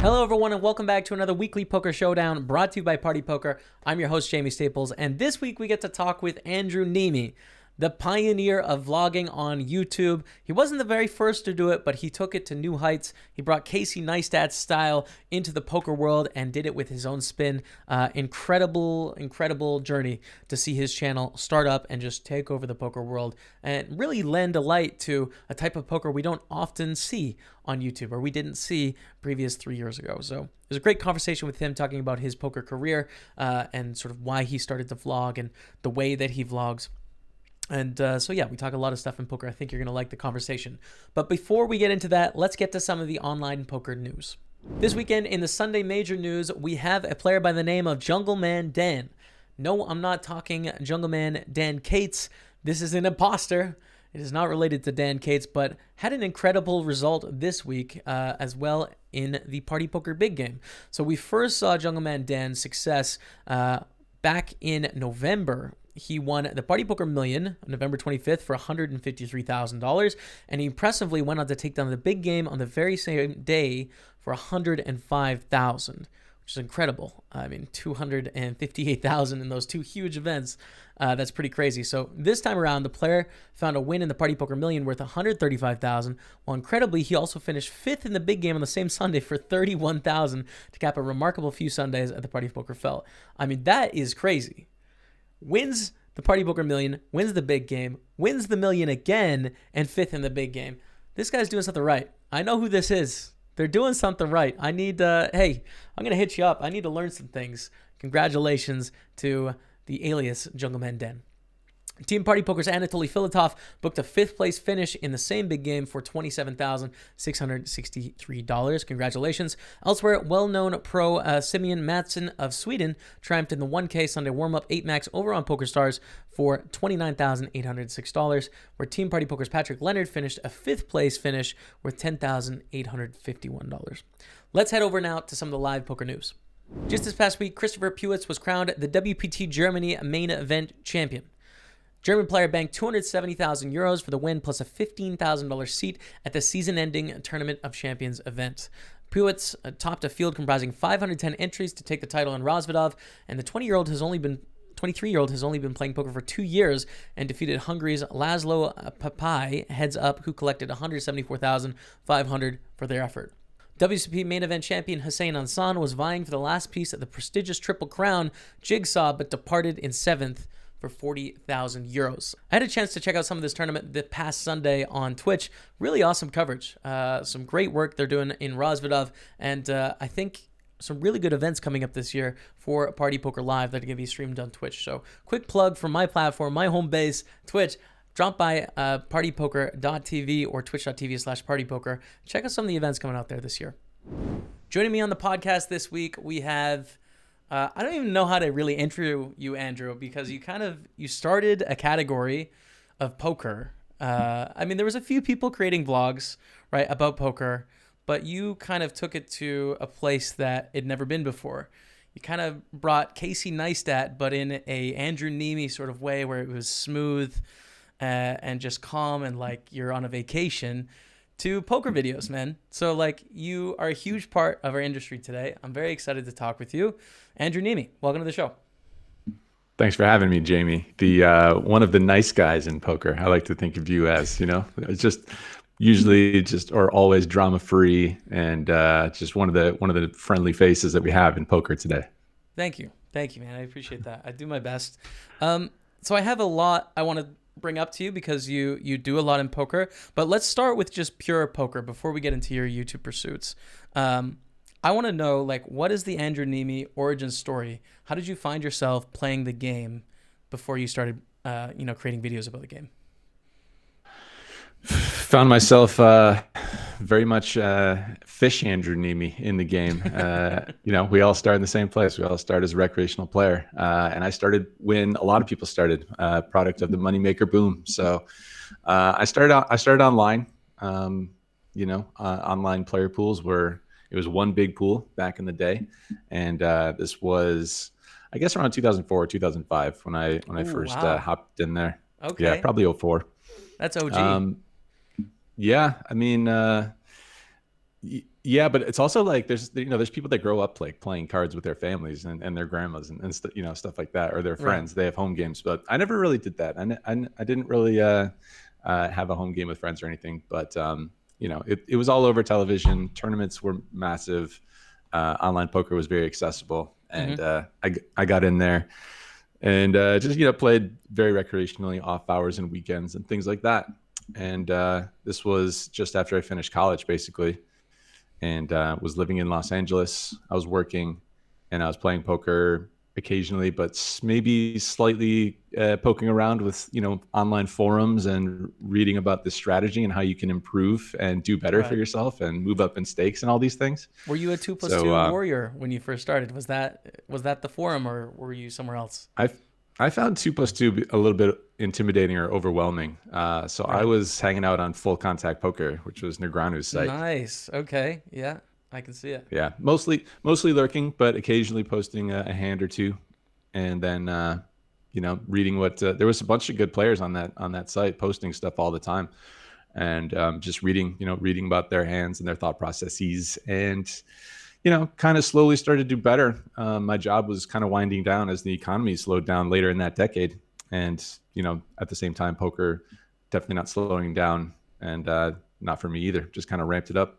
Hello everyone and welcome back to another Weekly Poker Showdown brought to you by Party Poker. I'm your host Jaime Staples, and this week we get to talk with Andrew Neeme, the pioneer of vlogging on YouTube. He wasn't the very first to do it, but he took it to new heights. He brought Casey Neistat's style into the poker world and did it with his own spin. Incredible journey to see his channel start up and just take over the poker world and really lend a light to a type of poker we don't often see on YouTube, or we didn't see previous 3 years ago. So it was a great conversation with him talking about his poker career and sort of why he started to vlog and the way that he vlogs. And so yeah, we talk a lot of stuff in poker. I think you're going to like the conversation. But before we get into that, let's get to some of the online poker news. This weekend in the Sunday Major news, we have a player by the name of Jungleman Dan. No, I'm not talking Jungleman Dan Cates. This is an imposter. It is not related to Dan Cates, but had an incredible result this week as well in the Party Poker Big Game. So we first saw Jungleman Dan's success back in November. He won the Party Poker Million on November 25th for $153,000, and he impressively went on to take down the big game on the very same day for $105,000, which is incredible. I mean, $258,000 in those two huge events. That's pretty crazy. So this time around, the player found a win in the Party Poker Million worth $135,000, while incredibly, he also finished fifth in the big game on the same Sunday for $31,000 to cap a remarkable few Sundays at the Party Poker Felt. I mean, that is crazy. Wins the Party Poker Million, wins the big game, wins the million again, and fifth in the big game. This guy's doing something right. I know who this is. They're doing something right. I need, hey, I'm going to hit you up. I need to learn some things. Congratulations to the alias Jungleman Dan. Team Party Poker's Anatoly Filatov booked a fifth place finish in the same big game for $27,663. Congratulations. Elsewhere, well-known pro Simeon Mattsson of Sweden triumphed in the 1K Sunday warm-up 8-max over on PokerStars for $29,806, where Team Party Poker's Patrick Leonard finished a fifth place finish worth $10,851. Let's head over now to some of the live poker news. Just this past week, Christopher Pewitz was crowned the WPT Germany main event champion. German player banked 270,000 euros for the win, plus a $15,000 seat at the season-ending Tournament of Champions event. Pewitz topped a field comprising 510 entries to take the title in Rosvedov, and the 23-year-old has only been playing poker for 2 years and defeated Hungary's Laszlo Papai heads up, who collected $174,500 for their effort. WCP main event champion Hussein Ansan was vying for the last piece of the prestigious Triple Crown Jigsaw, but departed in seventh for 40,000 euros. I had a chance to check out some of this tournament the past Sunday on Twitch. Really awesome coverage. Some great work they're doing in Rosvedov, and I think some really good events coming up this year for Party Poker Live that are going to be streamed on Twitch. So quick plug for my platform, my home base, Twitch. Drop by partypoker.tv or twitch.tv/partypoker. Check out some of the events coming out there this year. Joining me on the podcast this week, we have I don't even know how to really intro you, Andrew, because you started a category of poker. I mean, there was a few people creating vlogs, right, about poker, but you kind of took it to a place that it'd never been before. You kind of brought Casey Neistat, but in a Andrew Neeme sort of way, where it was smooth and just calm and like you're on a vacation, to poker videos, man. So like, you are a huge part of our industry today. I'm very excited to talk with you. Andrew Neeme, welcome to the show. Thanks for having me, Jamie. The one of the nice guys in poker. I like to think of you as, it's just usually or always drama free, and just one of the friendly faces that we have in poker today. Thank you, man. I appreciate that. I do my best. So I have a lot I want to bring up to you because you do a lot in poker, but let's start with just pure poker before we get into your YouTube pursuits. I want to know, like, what is the Andrew Neeme origin story? How did you find yourself playing the game before you started creating videos about the game? Found myself very much fish Andrew Neeme in the game. We all start in the same place. We all start as a recreational player. And I started when a lot of people started, product of the moneymaker boom. So I started online. Online player pools it was one big pool back in the day. And this was, I guess, around 2004, 2005 when I first hopped in there. Okay. Yeah, probably 2004. That's OG. Yeah, I mean, Yeah, but it's also like there's people that grow up like playing cards with their families and their grandmas and stuff like that, or their Right. friends. They have home games, but I never really did that. I didn't really have a home game with friends or anything. But it was all over television. Tournaments were massive. Online poker was very accessible, and Mm-hmm. I got in there and just played very recreationally off hours and weekends and things like that. And this was just after I finished college, basically, and was living in Los Angeles. I was working, and I was playing poker occasionally, but maybe slightly poking around with online forums and reading about the strategy and how you can improve and do better for Right. yourself and move up in stakes and all these things. Were you a two plus So two warrior when you first started? Was that the forum, or were you somewhere else? I I found 2+2 a little bit intimidating or overwhelming. So I Right. was hanging out on Full Contact Poker, which was Negreanu's site. Nice. Okay. Yeah, I can see it. Yeah, mostly lurking, but occasionally posting a hand or two, and then reading what there was a bunch of good players on that site posting stuff all the time, and just reading about their hands and their thought processes, and kind of slowly started to do better. My job was kind of winding down as the economy slowed down later in that decade, and at the same time, poker definitely not slowing down, and not for me either. Just kind of ramped it up.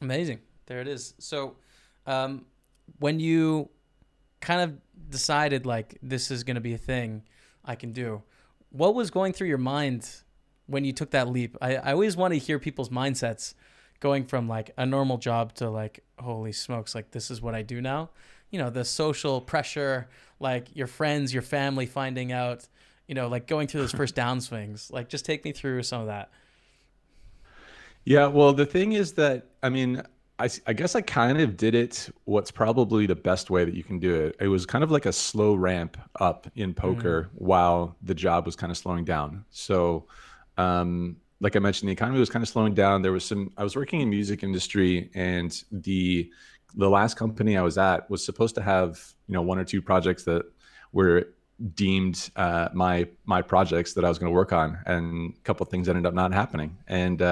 Amazing. There it is. So, um, when you kind of decided like this is going to be a thing I can do, what was going through your mind when you took that leap? I always want to hear people's mindsets going from like a normal job to like, holy smokes, like this is what I do now. The social pressure, like your friends, your family finding out, like going through those first downswings. Like, just take me through some of that. Yeah, well, the thing is that, I mean, I guess I kind of did it what's probably the best way that you can do it. It was kind of like a slow ramp up in Mm, poker while the job was kind of slowing down. So, like I mentioned, the economy was kind of slowing down. I was working in music industry, and the last company I was at was supposed to have, one or two projects that were deemed my projects that I was going to work on, and a couple of things ended up not happening. And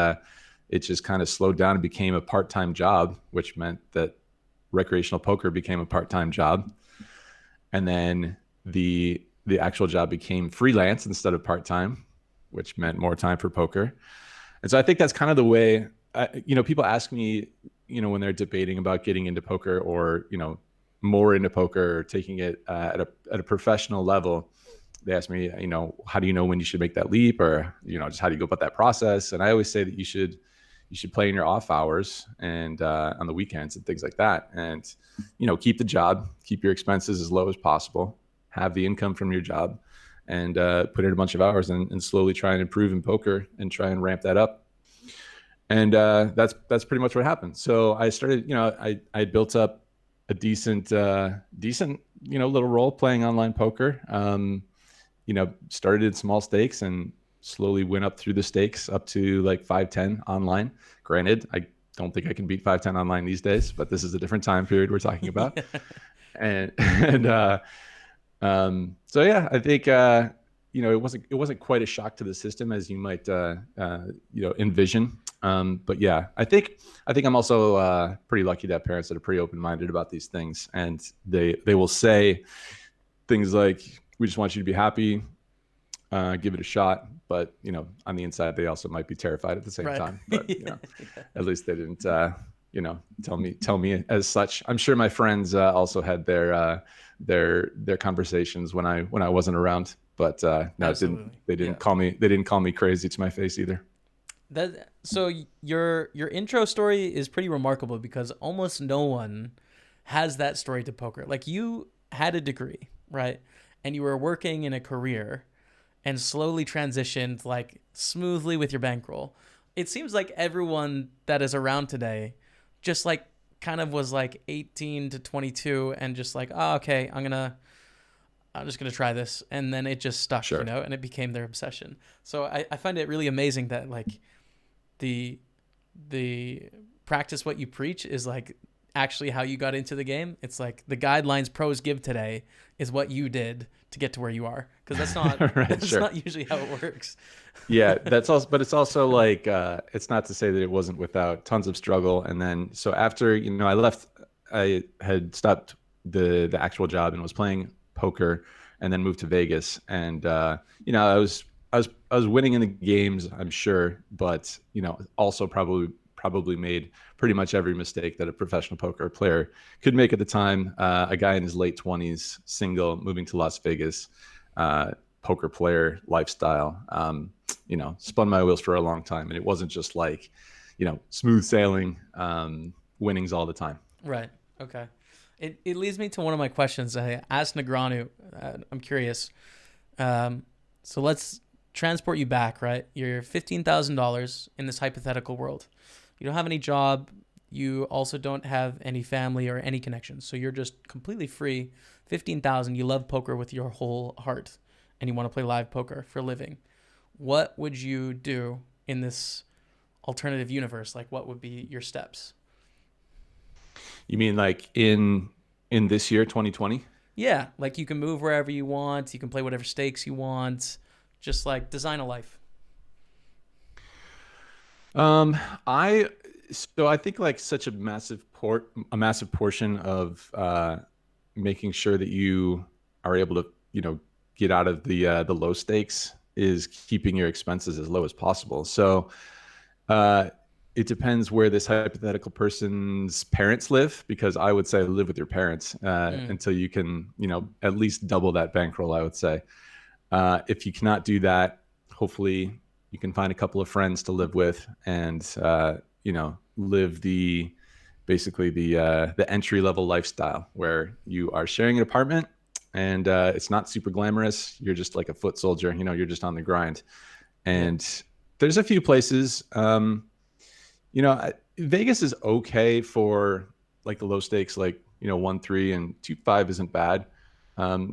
it just kind of slowed down and became a part-time job, which meant that recreational poker became a part-time job. And then the actual job became freelance instead of part-time, which meant more time for poker. And so I think that's kind of the way, people ask me, when they're debating about getting into poker, or, more into poker, or taking it at a professional level. They ask me, how do you know when you should make that leap, or, just how do you go about that process? And I always say that you should play in your off hours and on the weekends and things like that. And, keep the job, keep your expenses as low as possible, have the income from your job, and put in a bunch of hours, and slowly try and improve in poker and try and ramp that up. And that's pretty much what happened. So I started, I built up a decent, little role playing online poker. Started in small stakes and slowly went up through the stakes up to like 5-10 online. Granted, I don't think I can beat 5-10 online these days, but this is a different time period we're talking about. And so yeah, I think it wasn't quite a shock to the system as you might envision. But yeah, I think I'm also pretty lucky to have parents that are pretty open-minded about these things, and they will say things like, "We just want you to be happy, give it a shot." But on the inside, they also might be terrified at the same right. time. But at least they didn't tell me as such. I'm sure my friends also had their conversations when I wasn't around. But no, it didn't. Absolutely. They Yeah. didn't call me. They didn't call me crazy to my face either. So your intro story is pretty remarkable because almost no one has that story to poker. Like, you had a degree, right? And you were working in a career and slowly transitioned like smoothly with your bankroll. It seems like everyone that is around today just like kind of was like 18 to 22 and just like, oh, okay, I'm just gonna try this, and then it just stuck, Sure. and it became their obsession. So I find it really amazing that like the the practice what you preach is like actually how you got into the game. It's like the guidelines pros give today is what you did to get to where you are, because that's not Right, that's sure. not usually how it works. Yeah, that's also, but it's also like it's not to say that it wasn't without tons of struggle. And then so after, I left, I had stopped the actual job and was playing poker, and then moved to Vegas. And I was winning in the games, I'm sure, but also probably made pretty much every mistake that a professional poker player could make at the time. A guy in his late 20s, single, moving to Las Vegas, poker player lifestyle. Spun my wheels for a long time, and it wasn't just like, smooth sailing, winnings all the time. Right. Okay. It leads me to one of my questions. I asked Negranu. I'm curious. So let's transport you back, right? You're $15,000 in this hypothetical world. You don't have any job. You also don't have any family or any connections. So you're just completely free. 15,000. You love poker with your whole heart, and you want to play live poker for a living. What would you do in this alternative universe? Like, what would be your steps? You mean like in this year, 2020? Yeah, like you can move wherever you want. You can play whatever stakes you want. Just like design a life. Um, I I think like such a massive portion of making sure that you are able to get out of the low stakes is keeping your expenses as low as possible. So uh, it depends where this hypothetical person's parents live, because I would say live with your parents Mm, until you can at least double that bankroll, I would say. If you cannot do that, hopefully you can find a couple of friends to live with, and live basically the entry level lifestyle where you are sharing an apartment, and it's not super glamorous. You're just like a foot soldier. You're just on the grind. yeah. And there's a few places. Vegas is okay for like the low stakes, like 1-3 and 2-5 isn't bad.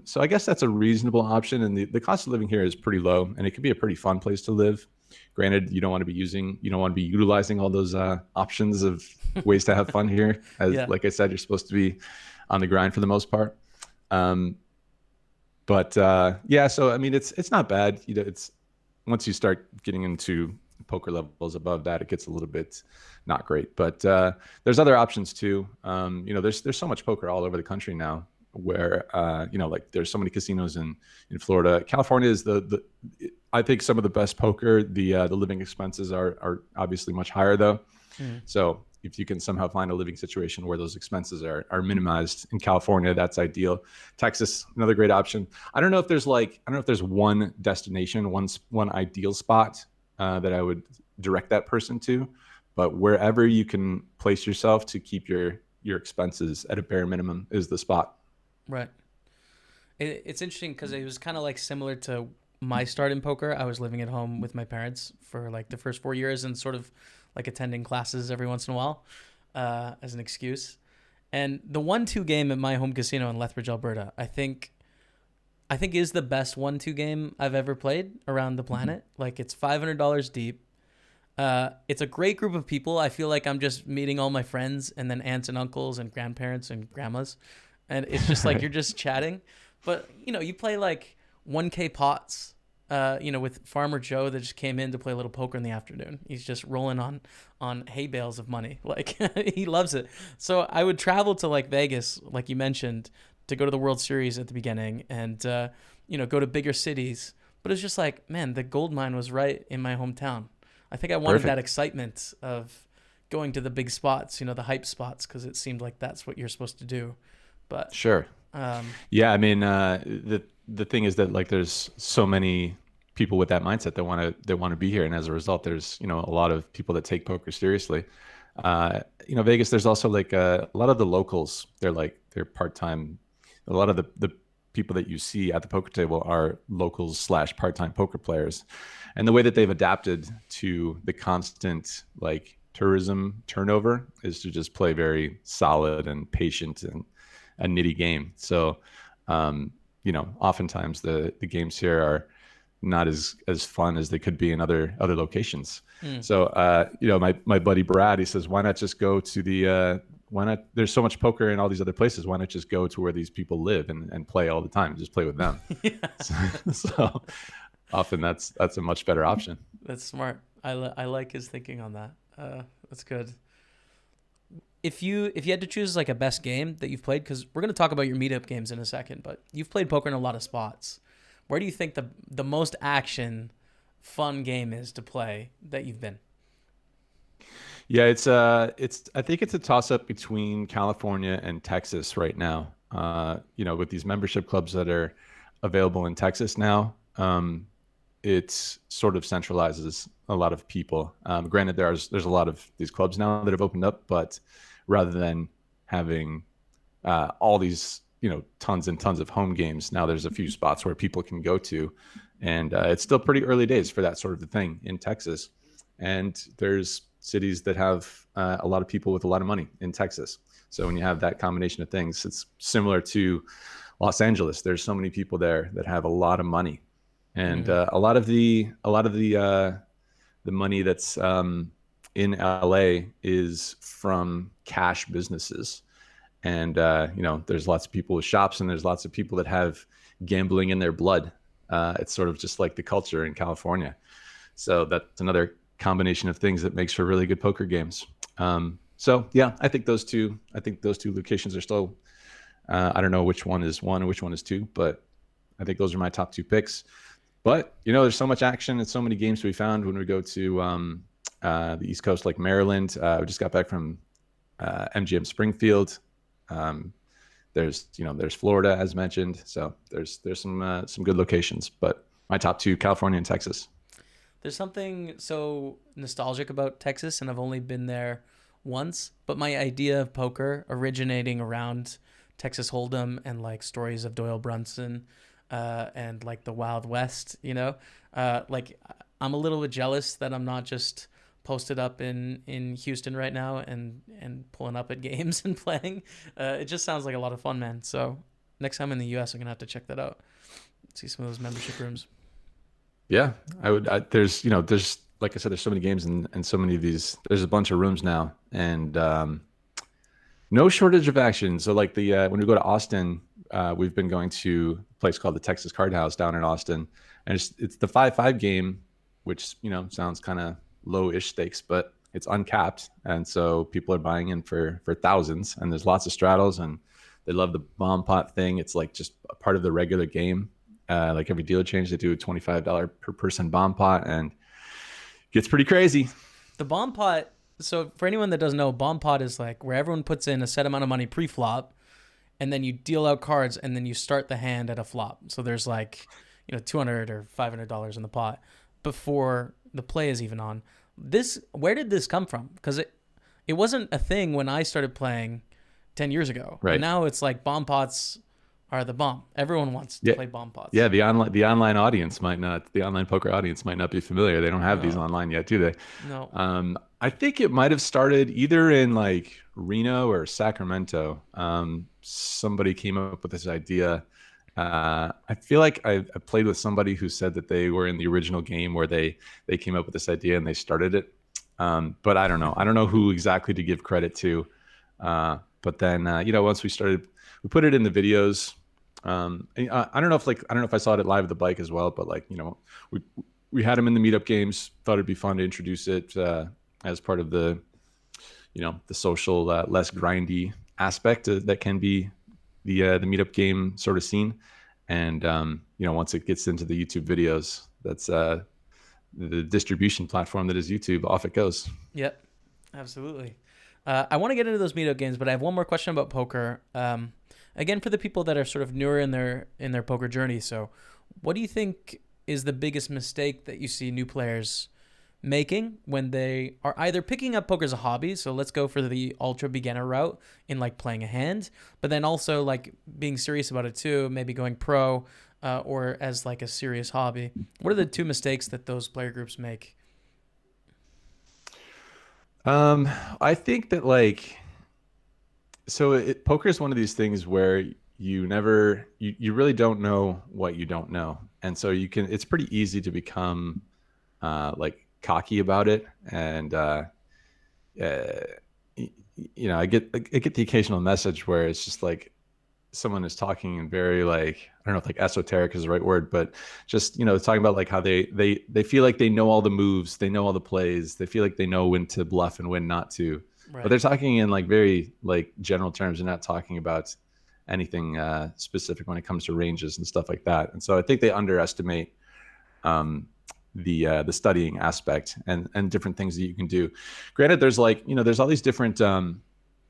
So I guess that's a reasonable option, and the cost of living here is pretty low, and it can be a pretty fun place to live. Granted, you don't want to be utilizing all those options of ways to have fun here. As Yeah. like I said, you're supposed to be on the grind for the most part. Um, but yeah, so I mean, it's not bad. It's once you start getting into poker levels above that, it gets a little bit not great. But there's other options too. There's so much poker all over the country now, where like there's so many casinos in Florida. California is the I think some of the best poker. The living expenses are obviously much higher though. Mm, So if you can somehow find a living situation where those expenses are minimized in California, that's ideal. Texas, another great option. I don't know if there's one destination, one ideal spot that I would direct that person to, but wherever you can place yourself to keep your expenses at a bare minimum is the spot. right. It's interesting because it was kind of like similar to my start in poker. I was living at home with my parents for like the first 4 years and sort of like attending classes every once in a while as an excuse. And the 1-2 game at my home casino in Lethbridge, Alberta, I think is the best 1-2 game I've ever played around the Mhm. planet. Like it's $500 deep. It's a great group of people. I feel like I'm just meeting all my friends and then aunts and uncles and grandparents and grandmas, and it's just like you're Right. just chatting. But you play like 1K pots. With Farmer Joe that just came in to play a little poker in the afternoon. He's just rolling on hay bales of money. Like he loves it. So I would travel to like Vegas, like you mentioned, to go to the World Series at the beginning, and go to bigger cities. But it's just like, man, the gold mine was right in my hometown. I think I wanted that Perfect. excitement of going to the big spots, the hype spots, because it seemed like that's what you're supposed to do. But Sure. um, Yeah, I mean, the thing is that like there's so many people with that mindset that want to be here, and as a result, there's a lot of people that take poker seriously. Vegas. There's also like a lot of the locals. They're part time. A lot of the people that you see at the poker table are locals slash part time poker players, and the way that they've adapted to the constant like tourism turnover is to just play very solid and patient and a nitty game. So, oftentimes the games here are not as fun as they could be in other locations. mm, So, my buddy Brad, he says, why not just go to why not? There's so much poker in all these other places. Why not just go to where these people live and play all the time? Just play with them. Yeah, So often that's a much better option. that's smart. I like his thinking on that. That's good. If you had to choose like a best game that you've played, because we're gonna talk about your meetup games in a second, but you've played poker in a lot of spots. Where do you think the most action, fun game is to play that you've been? Yeah, it's I think it's a toss up between California and Texas right now. With these membership clubs that are available in Texas now, it sort of centralizes a lot of people. Granted, there's a lot of these clubs now that have opened up, but rather than having all these tons and tons of home games, now there's a few spots where people can go to, and it's still pretty early days for that sort of thing in Texas. And there's cities that have a lot of people with a lot of money in Texas. So when you have that combination of things, it's similar to Los Angeles. There's so many people there that have a lot of money, and a lot of the money that's in LA is from cash businesses. And there's lots of people with shops, and there's lots of people that have gambling in their blood. It's sort of just like the culture in California. So that's another combination of things that makes for really good poker games. So yeah, I think those two locations are still, I don't know which one is one and which one is two, but I think those are my top two picks. But there's so much action and so many games to be found when we go to the East Coast, like Maryland. We just got back from MGM Springfield. There's Florida, as mentioned. So there's some good locations, but my top two, California and Texas. There's something so nostalgic about Texas, and I've only been there once, but my idea of poker originating around Texas Hold'em and like stories of Doyle Brunson and like the Wild West, like I'm a little bit jealous that I'm not just posted up in Houston right now and pulling up at games and playing. It just sounds like a lot of fun, man. So next time in the US, I'm gonna have to check that out. See some of those membership rooms. Yeah, I would. There's like I said, there's so many games and so many of these. There's a bunch of rooms now, and no shortage of action. So like when we go to Austin, we've been going to a place called the Texas Card House down in Austin, and it's the 5-5 game, which sounds kind of low-ish stakes, but it's uncapped, and so people are buying in for thousands, and there's lots of straddles, and they love the bomb pot thing. It's like just a part of the regular game. Like every dealer change, they do a $25 per person bomb pot, and it gets pretty crazy. The bomb pot. So for anyone that doesn't know, bomb pot is like where everyone puts in a set amount of money pre-flop, and then you deal out cards, and then you start the hand at a flop. So there's like $200 or $500 in the pot before the play is even on. Where did this come from? Because it wasn't a thing when I started playing 10 years ago. Right. And now it's like bomb pots are the bomb. Everyone wants to play bomb pots. Yeah, the online audience might not. The online poker audience might not be familiar. They don't have these online yet, do they? No. I think it might have started either in like Reno or Sacramento. Somebody came up with this idea. I feel like I played with somebody who said that they were in the original game where they came up with this idea and they started it. But I don't know. I don't know who exactly to give credit to. But then once we started, we put it in the videos. I don't know if I saw it at Live at the Bike as well, but we had them in the meetup games. Thought it'd be fun to introduce it as part of the the social less grindy aspect that can be the meetup game sort of scene. And once it gets into the YouTube videos, that's the distribution platform that is YouTube. Off it goes. Yep, absolutely. I want to get into those meetup games, but I have one more question about poker. Again, for the people that are sort of newer in their poker journey. So what do you think is the biggest mistake that you see new players making when they are either picking up poker as a hobby? So let's go for the ultra beginner route in like playing a hand, but then also like being serious about it too, maybe going pro or as like a serious hobby. What are the two mistakes that those player groups make? I think that poker is one of these things where you really don't know what you don't know. And so it's pretty easy to become, cocky about it. And, I get the occasional message where it's just like someone is talking in very like, I don't know if like esoteric is the right word, but just, talking about like how they feel like they know all the moves, they know all the plays, they feel like they know when to bluff and when not to. But Right. they're talking in like very like general terms. They're not talking about anything specific when it comes to ranges and stuff like that. And so I think they underestimate um, the studying aspect and different things that you can do. Granted, there's like, there's all these different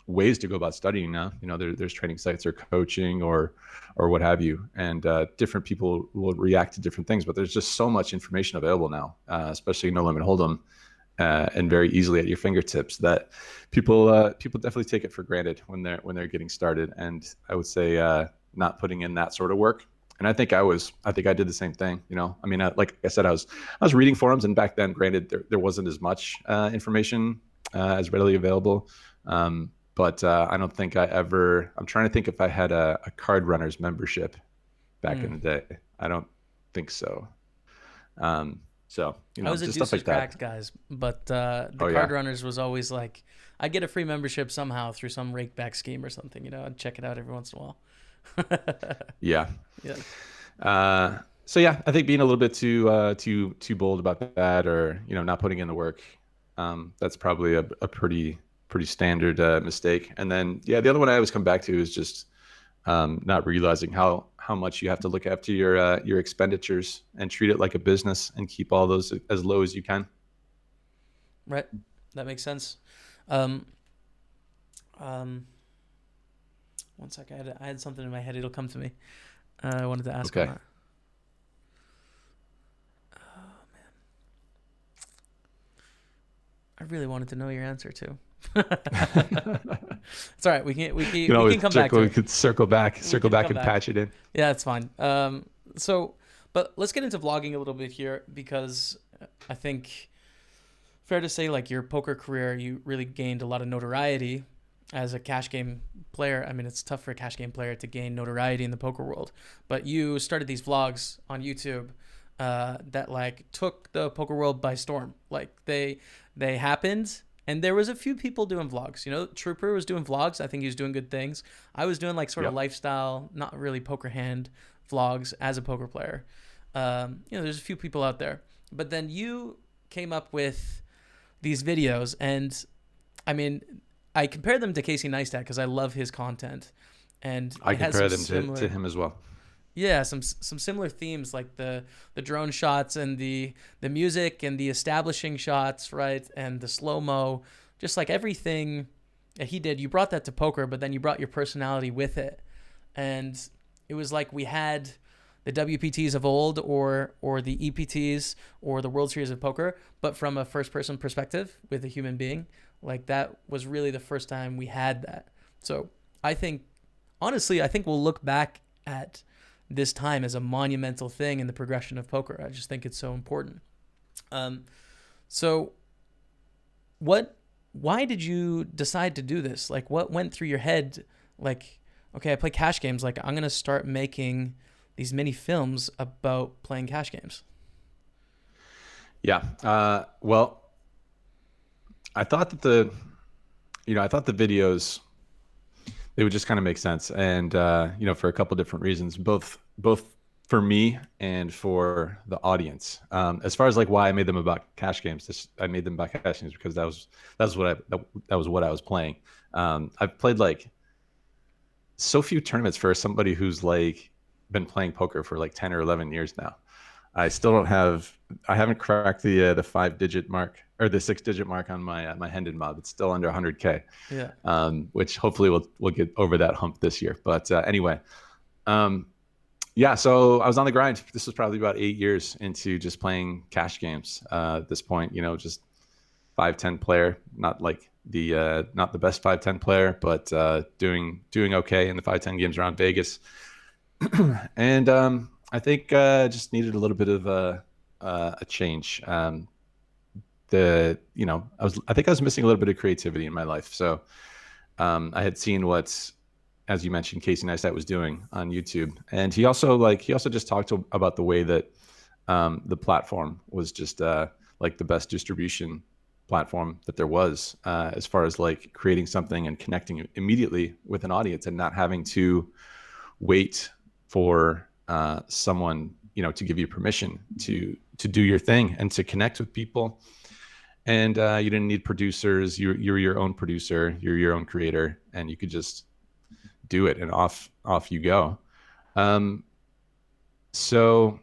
ways to go about studying now. There's training sites or coaching or what have you, and different people will react to different things. But there's just so much information available now, especially No Limit Hold'em, and very easily at your fingertips, that people definitely take it for granted when they're getting started. And I would say not putting in that sort of work. And I think I did the same thing. I mean, like I said, I was reading forums, and back then, granted, there wasn't as much information as readily available. But I don't think I'm trying to think if I had a card runners membership back in the day. I don't think so. So, I was a just stuff Deuces like that. Cracked guys, but the card yeah. runners was always like, I get a free membership somehow through some rake back scheme or something, I'd check it out every once in a while. Yeah. Yeah. So yeah, I think being a little bit too bold about that, or not putting in the work, that's probably a pretty standard mistake. And then the other one I always come back to is just not realizing how much you have to look after your expenditures and treat it like a business and keep all those as low as you can. Right. That makes sense. One sec. I had something in my head. It'll come to me. I wanted to ask. Okay. On that. Oh man, I really wanted to know your answer too. It's all right. We can come back to it. We could circle back and patch it in. Yeah, it's fine. But let's get into vlogging a little bit here, because I think fair to say, like, your poker career, you really gained a lot of notoriety as a cash game player. I mean, it's tough for a cash game player to gain notoriety in the poker world, but you started these vlogs on YouTube that like took the poker world by storm. Like they happened, and there was a few people doing vlogs. Trooper was doing vlogs. I think he was doing good things. I was doing like sort of lifestyle, not really poker hand vlogs as a poker player. There's a few people out there, but then you came up with these videos, and I mean, I compare them to Casey Neistat because I love his content, and I compare them to him as well. Yeah, some similar themes, like the drone shots and the music and the establishing shots, right, and the slow-mo, just like everything that he did. You brought that to poker, but then you brought your personality with it, and it was like we had the WPTs of old, or the EPTs, or the World Series of Poker, but from a first-person perspective with a human being. Like, that was really the first time we had that. So I think, honestly, we'll look back at this time as a monumental thing in the progression of poker. I just think it's so important. So why did you decide to do this? Like, what went through your head? Like, okay, I play cash games. Like, I'm going to start making these mini films about playing cash games. Yeah. Well, I thought that the videos, they would just kind of make sense. And, for a couple different reasons, both for me and for the audience. As far as like why I made them about cash games, I made them about cash games because that was what I was playing. I've played like so few tournaments for somebody who's like been playing poker for like 10 or 11 years now. I haven't cracked the 5-digit mark, or the 6-digit mark on my Hendon mob. It's still under 100K. Yeah. Which hopefully we'll get over that hump this year. But anyway, so I was on the grind. This was probably about 8 years into just playing cash games. At this point, just 5-10 player, not like not the best 5-10 player, but doing okay in the 5-10 games around Vegas. And I think just needed a little bit of a change. I think I was missing a little bit of creativity in my life. So I had seen what, as you mentioned, Casey Neistat was doing on YouTube, and he also just talked about the way that the platform was just like the best distribution platform that there was, as far as like creating something and connecting immediately with an audience and not having to wait for someone, to give you permission to do your thing and to connect with people. And you didn't need producers. You're your own producer. You're your own creator, and you could just do it, and off you go. So,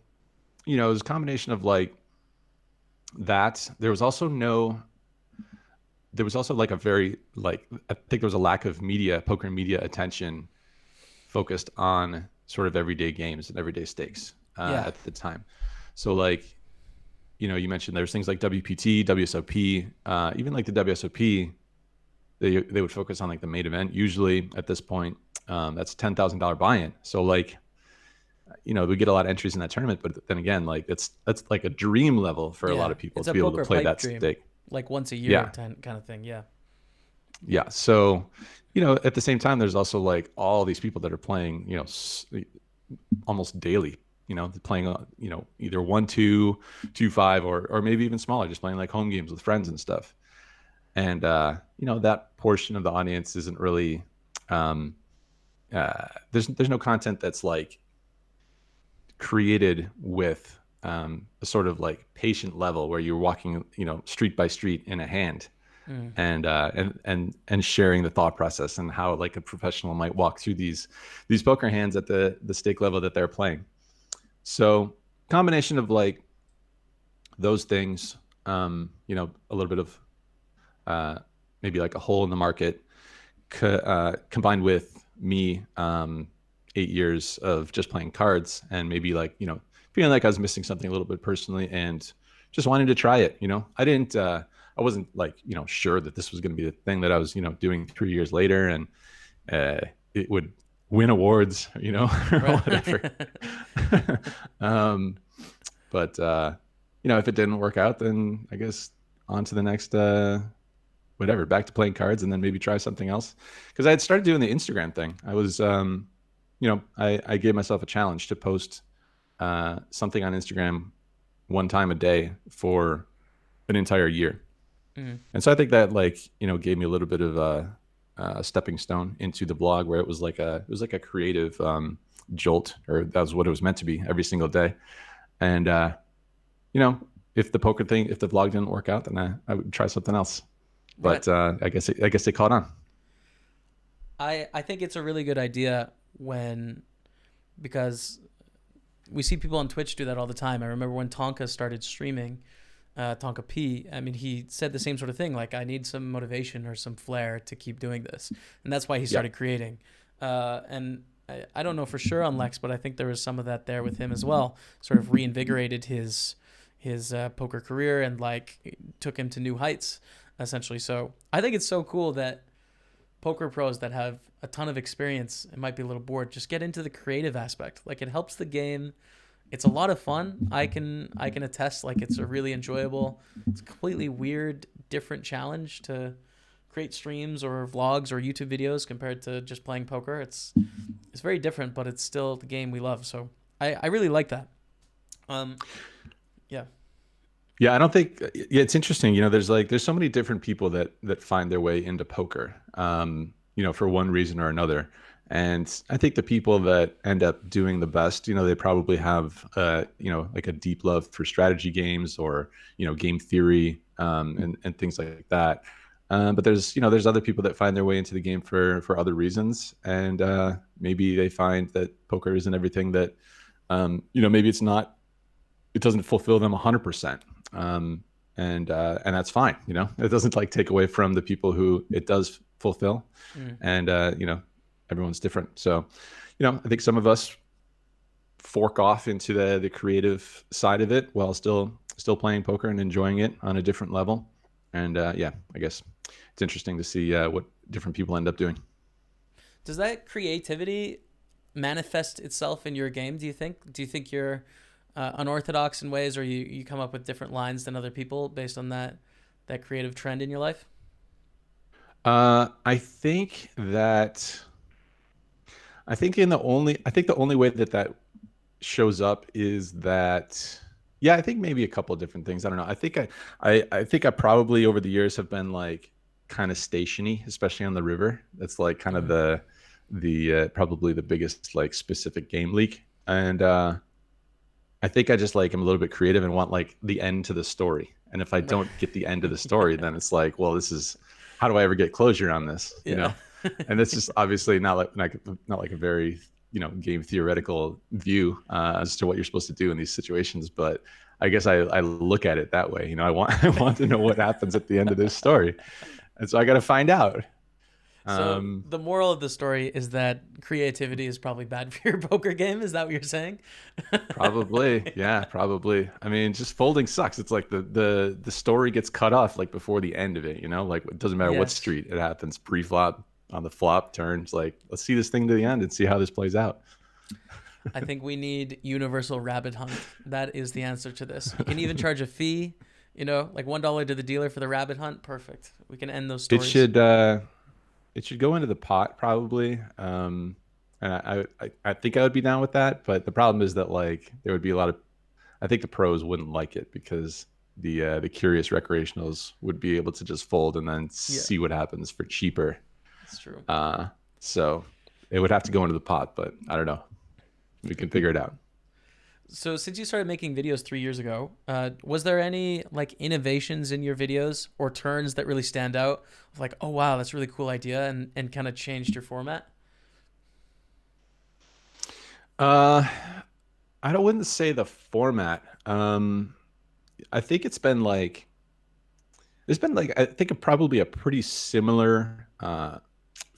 it was a combination of like that. There was also like a very, like, I think there was a lack of poker media attention focused on sort of everyday games and everyday stakes at the time. So like, you mentioned there's things like WPT, WSOP, even like the WSOP, they would focus on like the main event. Usually at this point, that's $10,000 buy-in. So like, we get a lot of entries in that tournament, but then again, like that's like a dream level for a lot of people to be able to play that stake. Like once a year kind of thing. Yeah. Yeah. So, at the same time, there's also like all these people that are playing, almost daily, playing, either 1-2, 2-5, or maybe even smaller, just playing like home games with friends and stuff. And, that portion of the audience isn't really, there's no content that's like created with a sort of like patient level where you're walking, street by street in a hand. And sharing the thought process and how like a professional might walk through these poker hands at the stake level that they're playing. So combination of like those things, a little bit of maybe like a hole in the market, combined with me 8 years of just playing cards, and maybe like feeling like I was missing something a little bit personally, and just wanting to try it. I wasn't like, sure that this was going to be the thing that I was, doing 3 years later, and it would win awards, or whatever. But if it didn't work out, then I guess on to the next, whatever, back to playing cards, and then maybe try something else. Because I had started doing the Instagram thing. I was, I gave myself a challenge to post something on Instagram one time a day for an entire year. And so I think that like, gave me a little bit of a stepping stone into the blog, where it was like a creative jolt, or that was what it was meant to be every single day. And, if the vlog didn't work out, then I would try something else. But I guess they caught on. I think it's a really good idea because we see people on Twitch do that all the time. I remember when Tonka started streaming, Tonka P, I mean, he said the same sort of thing, like, I need some motivation or some flair to keep doing this. And that's why he started creating. And I don't know for sure on Lex, but I think there was some of that there with him as well. Sort of reinvigorated his poker career and like took him to new heights, essentially. So I think it's so cool that poker pros that have a ton of experience and might be a little bored just get into the creative aspect. Like, it helps the game. It's a lot of fun. I can attest, like, it's a really enjoyable, it's a completely weird, different challenge to create streams or vlogs or YouTube videos compared to just playing poker. It's very different, but it's still the game we love. So I really like that. Yeah, I don't think, it's interesting. There's so many different people that find their way into poker, for one reason or another. And I think the people that end up doing the best, they probably have, like a deep love for strategy games or, game theory, and things like that. But there's other people that find their way into the game for other reasons. And maybe they find that poker isn't everything that, maybe it doesn't fulfill them 100%. And that's fine. It doesn't like take away from the people who it does fulfill. And, everyone's different. So, I think some of us fork off into the creative side of it while still playing poker and enjoying it on a different level. And I guess it's interesting to see what different people end up doing. Does that creativity manifest itself in your game, do you think? Do you think you're unorthodox in ways, or you come up with different lines than other people based on that creative trend in your life? I think the only way that shows up is that Yeah, I think maybe a couple of different things. I don't know. I think I probably over the years have been like kind of stationy, especially on the river. That's like kind of Hmm. the probably the biggest like specific game leak. And I think I just like am a little bit creative and want like the end to the story. And if I Right. don't get the end of the story, then it's like, well, this is how do I ever get closure on this? You Yeah. know? And that's just obviously not like a very game theoretical view as to what you're supposed to do in these situations. But I guess I look at it that way. I want I want to know what happens at the end of this story, and so I got to find out. So Um, the moral of the story is that creativity is probably bad for your poker game. Is that what you're saying? Probably, yeah, probably. I mean, just folding sucks. It's like the story gets cut off like before the end of it. Like it doesn't matter what Yes. street it happens, pre-flop, on the flop, turns. Like let's see this thing to the end and see how this plays out. I think we need universal rabbit hunt. That is the answer to this. You can even charge a fee, like $1 to the dealer for the rabbit hunt. Perfect. We can end those It stories. should it should go into the pot probably. And I think I would be down with that, but the problem is that like there would be a lot of I think the pros wouldn't like it because the curious recreationals would be able to just fold and then Yeah, see what happens for cheaper. it's true. So it would have to go into the pot, but I don't know. We can figure it out. So since you started making videos 3 years ago, was there any like innovations in your videos or turns that really stand out? Of like, oh wow, that's a really cool idea, and kind of changed your format. Uh, wouldn't say the format. I think I think probably a pretty similar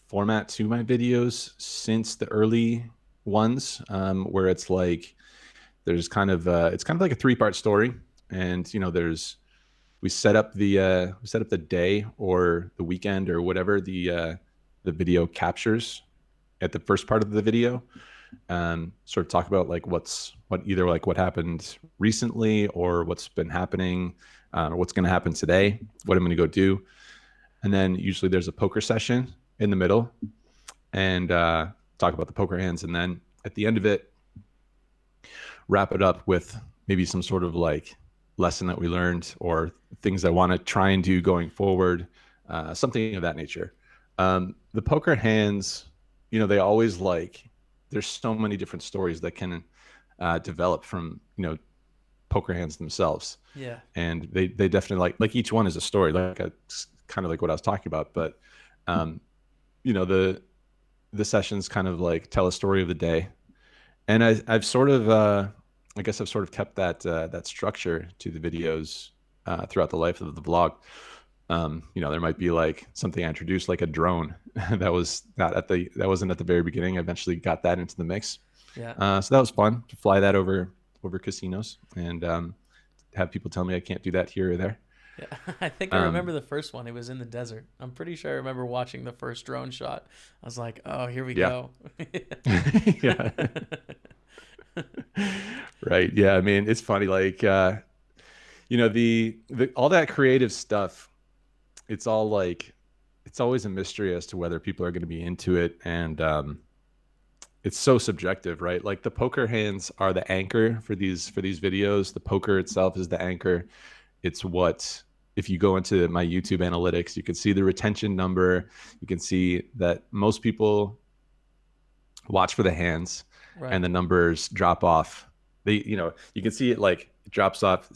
format to my videos since the early ones, where it's like there's it's kind of like a three-part story, and there's we set up the day or the weekend or whatever the video captures at the first part of the video. Sort of talk about like what happened recently or what's been happening, or what's going to happen today, what I'm going to go do, and then usually there's a poker session in the middle, and talk about the poker hands, and then at the end of it, wrap it up with maybe some sort of like lesson that we learned or things I want to try and do going forward, something of that nature. The poker hands, they always like, there's so many different stories that can develop from, poker hands themselves. Yeah. And they definitely like each one is a story, like kind of like what I was talking about. But, um, the sessions kind of like tell a story of the day. And I've sort of, I guess I've sort of kept that structure to the videos throughout the life of the vlog. There might be like something I introduced, like a drone, that wasn't at the very beginning. I eventually got that into the mix, Yeah. so that was fun to fly that over casinos and have people tell me I can't do that here or there. Yeah. I think I remember Um, the first one. It was in the desert. I'm pretty sure I remember watching the first drone shot. I was like, oh, here we yeah, go. yeah, right. Yeah, I mean it's funny, like the all that creative stuff. It's all like it's always a mystery as to whether people are going to be into it, and it's so subjective, right? Like the poker hands are the anchor for these videos. The poker itself is the anchor. It's what if you go into my YouTube analytics, you can see the retention number. You can see that most people watch for the hands, Right. and the numbers drop off. You can see it like it drops off.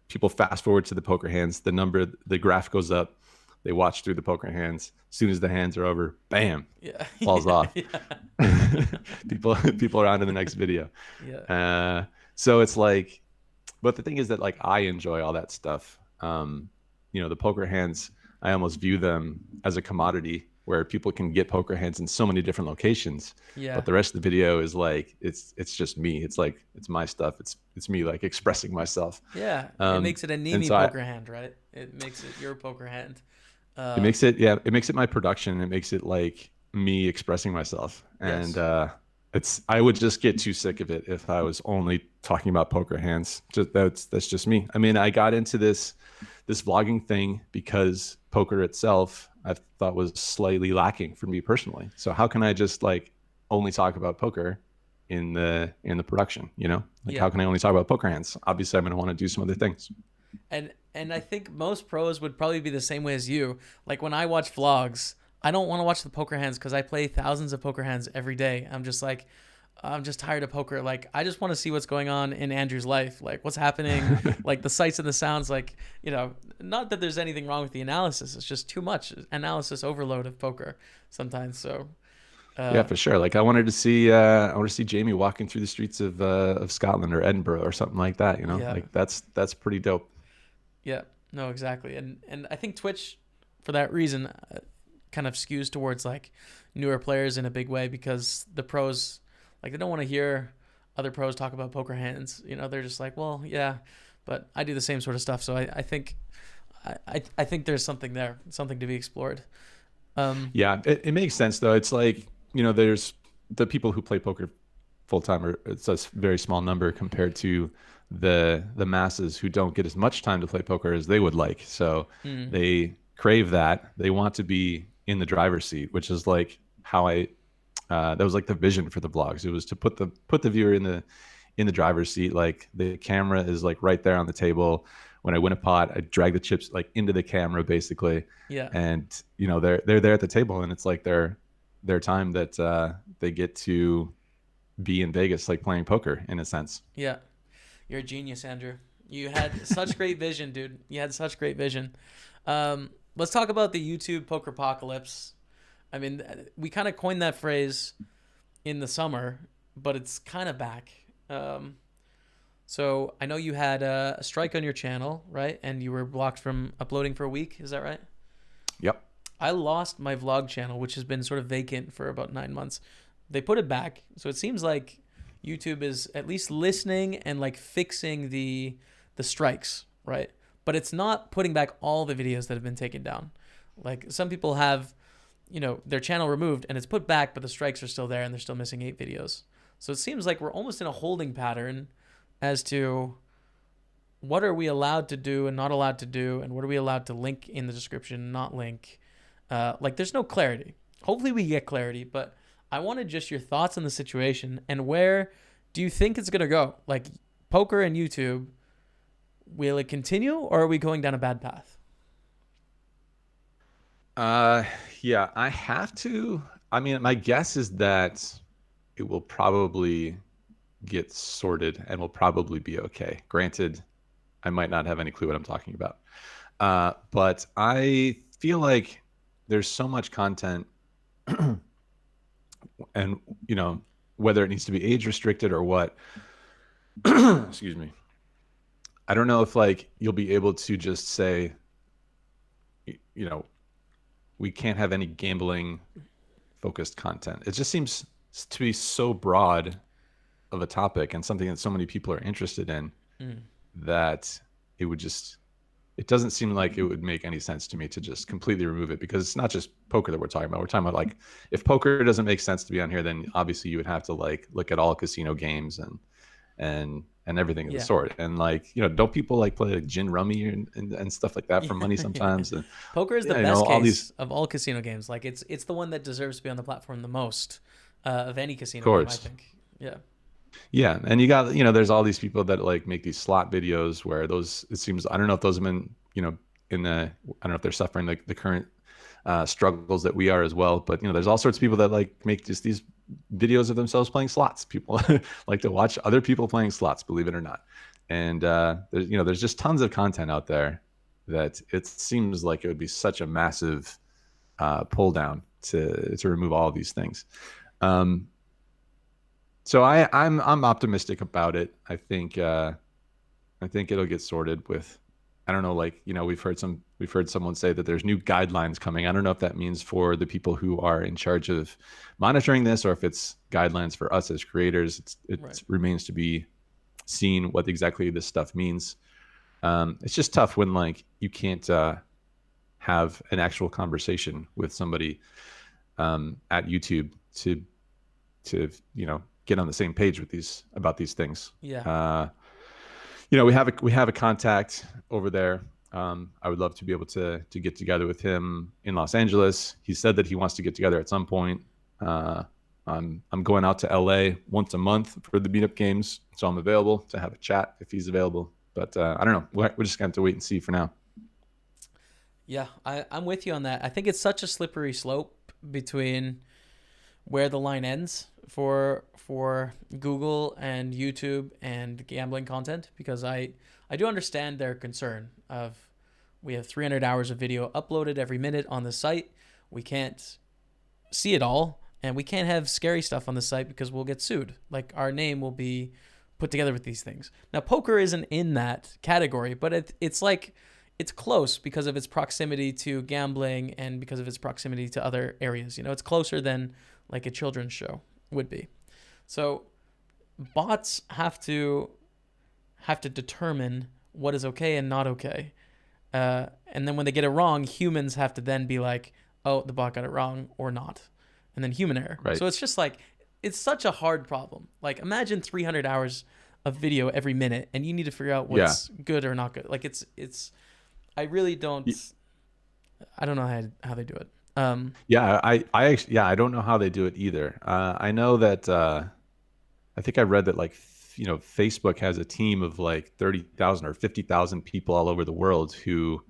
People fast forward to the poker hands. The graph goes up. They watch through the poker hands. As soon as the hands are over, bam, Yeah. falls Yeah. off. Yeah. People are on to the next video. Yeah. So it's like, but the thing is that like I enjoy all that stuff. The poker hands, I almost view them as a commodity where people can get poker hands in so many different locations. Yeah. But the rest of the video is like it's just me. It's like it's my stuff. It's me like expressing myself. Yeah. It Um, makes it a and Neeme so poker hand, right? It makes it your poker hand. it Uh, makes it my production. It makes it like me expressing myself. And yes. I would just get too sick of it if I was only talking about poker hands. That's just me. I mean, I got into this vlogging thing because poker itself I thought was slightly lacking for me personally. So how can I just like only talk about poker in the production, like Yeah. how can I only talk about poker hands? Obviously I'm going to want to do some other things. And I think most pros would probably be the same way as you. Like when I watch vlogs, I don't want to watch the poker hands because I play thousands of poker hands every day. I'm just like, I'm just tired of poker. Like I just want to see what's going on in Andrew's life, like what's happening, like the sights and the sounds. Like not that there's anything wrong with the analysis. It's just too much analysis overload of poker sometimes. So Yeah, for sure. Like I want to see Jamie walking through the streets of Scotland or Edinburgh or something like that. yeah, Like that's pretty dope. yeah, no, exactly. And I think Twitch, for that reason, kind of skews towards like newer players in a big way because the pros, like they don't want to hear other pros talk about poker hands. They're just like, well, yeah, but I do the same sort of stuff. So I think I think there's something there, something to be explored. Yeah, it makes sense though. It's like, there's the people who play poker full time, or it's a very small number compared to the masses who don't get as much time to play poker as they would like. So they crave that. They want to be in the driver's seat, which is like how that was like the vision for the vlogs. It was to put the viewer in the driver's seat. Like the camera is like right there on the table. When I win a pot, I drag the chips like into the camera basically. Yeah. And they're there at the table, and it's like their time that they get to be in Vegas, like playing poker in a sense. Yeah. You're a genius, Andrew. You had such great vision, dude. You had such great vision. Let's talk about the YouTube poker apocalypse. I mean, we kind of coined that phrase in the summer, but it's kind of back. So I know you had a strike on your channel, right? And you were blocked from uploading for a week. Is that right? Yep. I lost my vlog channel, which has been sort of vacant for about 9 months. They put it back. So it seems like YouTube is at least listening and like fixing the strikes, right? But it's not putting back all the videos that have been taken down. Like some people have, their channel removed and it's put back, but the strikes are still there and they're still missing 8 videos. So it seems like we're almost in a holding pattern as to what are we allowed to do and not allowed to do, and what are we allowed to link in the description, not link. Like there's no clarity. Hopefully we get clarity, but I wanted just your thoughts on the situation and where do you think it's going to go? Like poker and YouTube, will it continue or are we going down a bad path? Yeah, I have to. I mean, my guess is that it will probably get sorted and will probably be okay. Granted, I might not have any clue what I'm talking about. But I feel like there's so much content and, whether it needs to be age restricted or what, excuse me. I don't know if like you'll be able to just say, we can't have any gambling focused content. It just seems to be so broad of a topic and something that so many people are interested in that it doesn't seem like it would make any sense to me to just completely remove it, because it's not just poker that we're talking about. We're talking about like, if poker doesn't make sense to be on here, then obviously you would have to like look at all casino games and everything of the sort. And like, don't people like play like gin rummy and stuff like that for money sometimes? And poker is the best case of all casino games. Like it's the one that deserves to be on the platform the most of any casino game, I think. Yeah. Yeah, and you got, there's all these people that like make these slot videos where those, it seems, I don't know if those have been, I don't know if they're suffering like the current struggles that we are as well, but there's all sorts of people that like make just these videos of themselves playing slots. People like to watch other people playing slots, believe it or not. And there's just tons of content out there that it seems like it would be such a massive pull down to remove all of these things. So I'm optimistic about it. I think it'll get sorted with, I don't know, like, we've heard someone say that there's new guidelines coming. I don't know if that means for the people who are in charge of monitoring this, or if it's guidelines for us as creators. It right. Remains to be seen what exactly this stuff means. It's just tough when like you can't have an actual conversation with somebody at YouTube to get on the same page with about these things. Yeah. We have a contact over there. I would love to be able to get together with him in Los Angeles. He said that he wants to get together at some point. I'm I'm going out to LA once a month for the Meetup games, so I'm available to have a chat if he's available. But I don't know. We're just going to have to wait and see for now. Yeah, I'm with you on that. I think it's such a slippery slope between where the line ends for Google and YouTube and gambling content, because I do understand their concern of, we have 300 hours of video uploaded every minute on the site. We can't see it all, and we can't have scary stuff on the site because we'll get sued. Like, our name will be put together with these things. Now, poker isn't in that category, but it's like, it's close because of its proximity to gambling and because of its proximity to other areas. You know, it's closer than like a children's show would be. So bots have to determine what is okay and not okay. And then when they get it wrong, humans have to then be like, oh, the bot got it wrong or not. And then human error. Right. So it's just like, it's such a hard problem. Like, imagine 300 hours of video every minute and you need to figure out what's good or not good. Like, it's I really don't, I don't know how they do it. I don't know how they do it either. I know that I think I read that, like, Facebook has a team of like 30,000 or 50,000 people all over the world who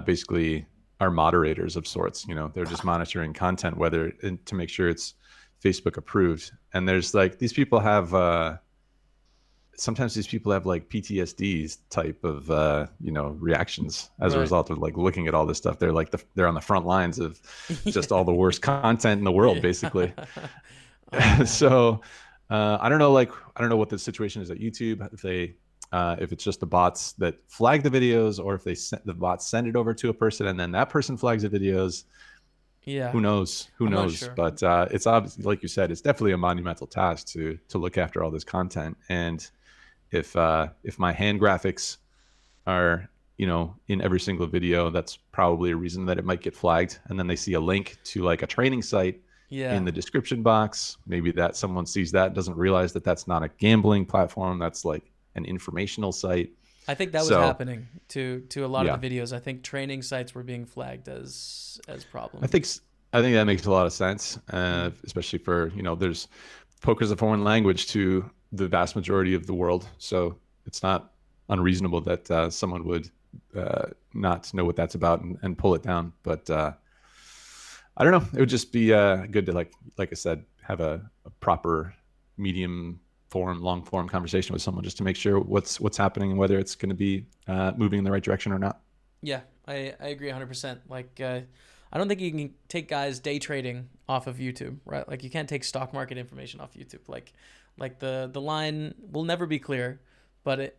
basically are moderators of sorts. They're just monitoring content, to make sure it's Facebook approved. And there's like, these people have sometimes these people have like PTSDs type of reactions as a result of like looking at all this stuff. They're like they're on the front lines of just all the worst content in the world, basically. So I don't know what the situation is at YouTube, if it's just the bots that flag the videos, or if the bots send it over to a person and then that person flags the videos. Yeah. Who knows? Sure. But it's obviously, like you said, it's definitely a monumental task to look after all this content. And if my hand graphics are, in every single video, that's probably a reason that it might get flagged. And then they see a link to like a training site in the description box. Maybe that someone sees that, doesn't realize that that's not a gambling platform. That's like an informational site. I think that was happening to a lot of the videos. I think training sites were being flagged as problems. I think that makes a lot of sense, especially for, there's poker's a foreign language to the vast majority of the world. So it's not unreasonable that someone would not know what that's about and pull it down. But I don't know. It would just be good to, like I said, have a proper medium form, long form conversation with someone just to make sure what's happening and whether it's going to be moving in the right direction or not. Yeah, I agree 100%. Like, I don't think you can take guys day trading off of YouTube, right? Like, you can't take stock market information off YouTube. Like the line will never be clear, but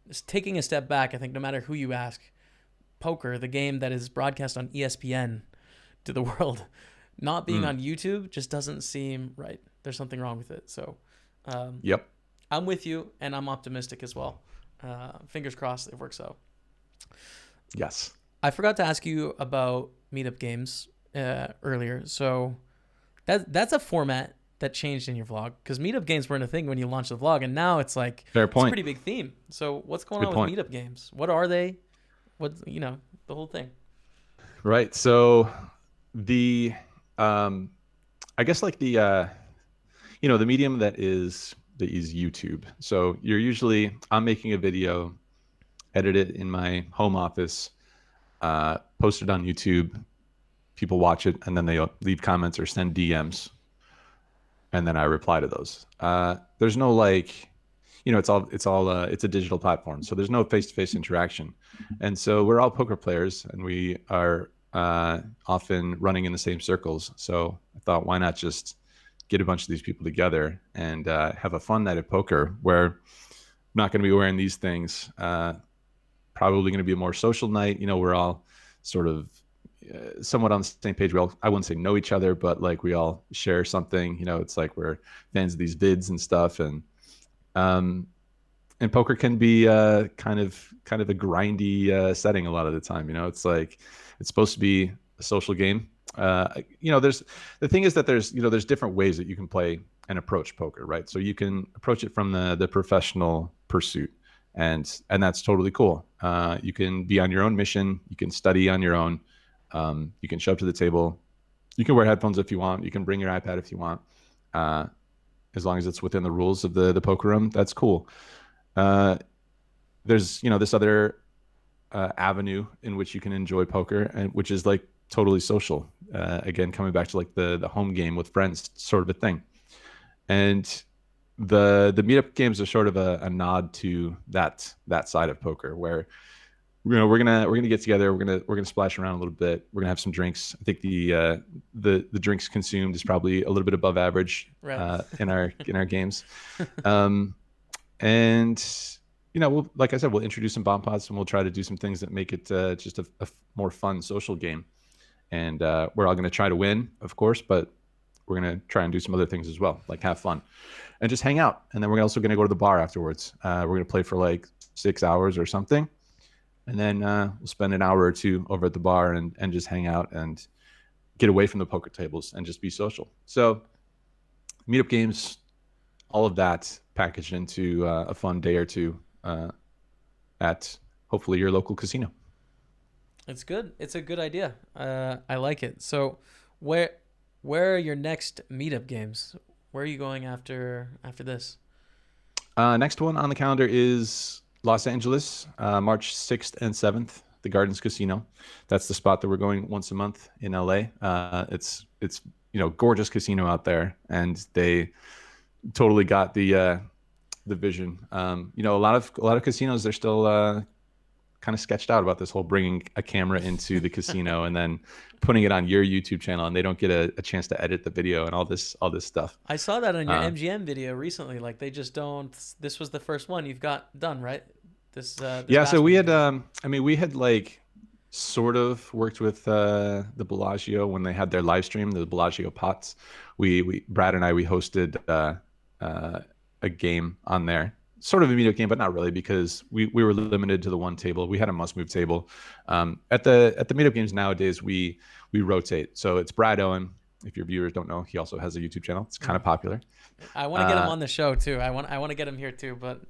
it's taking a step back. I think no matter who you ask, poker, the game that is broadcast on ESPN to the world, not being on YouTube just doesn't seem right. There's something wrong with it. So, yep, I'm with you, and I'm optimistic as well. Fingers crossed it works out. Yes. I forgot to ask you about Meetup games earlier. So that's a format that changed in your vlog, because Meetup games weren't a thing when you launched the vlog, and now it's like Fair point. It's a pretty big theme. So what's going on with Meetup games? What are they? What, the whole thing? Right. So the I guess like the the medium that is YouTube. So I'm making a video, edit it in my home office, post it on YouTube. People watch it, and then they leave comments or send DMs, and then I reply to those. There's no it's a digital platform, so there's no face-to-face interaction. And so we're all poker players, and we are often running in the same circles. So I thought, why not just get a bunch of these people together and have a fun night of poker where I'm not going to be wearing these things. Probably going to be a more social night. We're all sort of somewhat on the same page. I wouldn't say know each other, but like we all share something. It's like we're fans of these vids and stuff. And poker can be kind of a grindy setting a lot of the time. It's like it's supposed to be a social game. There's the thing is that there's different ways that you can play and approach poker, right? So you can approach it from the professional pursuit, and that's totally cool. You can be on your own mission. You can study on your own. You can show up to the table. You can wear headphones if you want. You can bring your iPad if you want. as long as it's within the rules of the poker room, that's cool. There's this other avenue in which you can enjoy poker, and which is like totally social. Again, coming back to like the home game with friends sort of a thing. And the meetup games are sort of a nod to that side of poker, where we're gonna get together, we're gonna splash around a little bit, we're gonna have some drinks. I think the drinks consumed is probably a little bit above average Right. in our games. And like I said, we'll introduce some bomb pots, and we'll try to do some things that make it just a more fun social game. And we're all going to try to win, of course, but we're going to try and do some other things as well, like have fun and just hang out. And then we're also going to go to the bar afterwards. We're going to play for like 6 hours or something. And then we'll spend an hour or two over at the bar and just hang out and get away from the poker tables and just be social. So meetup games, all of that packaged into a fun day or two at hopefully your local casino. It's good. It's a good idea. I like it. So, where are your next meetup games? Where are you going after this? Next one on the calendar is Los Angeles, March 6th and 7th, the Gardens Casino. That's the spot that we're going once a month in LA. It's gorgeous casino out there, and they totally got the vision. A lot of casinos, they're still kind of sketched out about this whole bringing a camera into the casino and then putting it on your YouTube channel, and they don't get a chance to edit the video and all this stuff. I saw that on your MGM video recently. Like, they just don't. This was the first one you've got done, right? This yeah. So we had, one. we had like sort of worked with the Bellagio when they had their live stream, the Bellagio Pots. We Brad and we hosted a game on there, sort of a meetup game, but not really, because we were limited to the one table. We had a must move table. At the meetup games nowadays, we rotate. So it's Brad Owen. If your viewers don't know, he also has a YouTube channel. It's kind of popular. I want to get him on the show too. I want to get him here too, but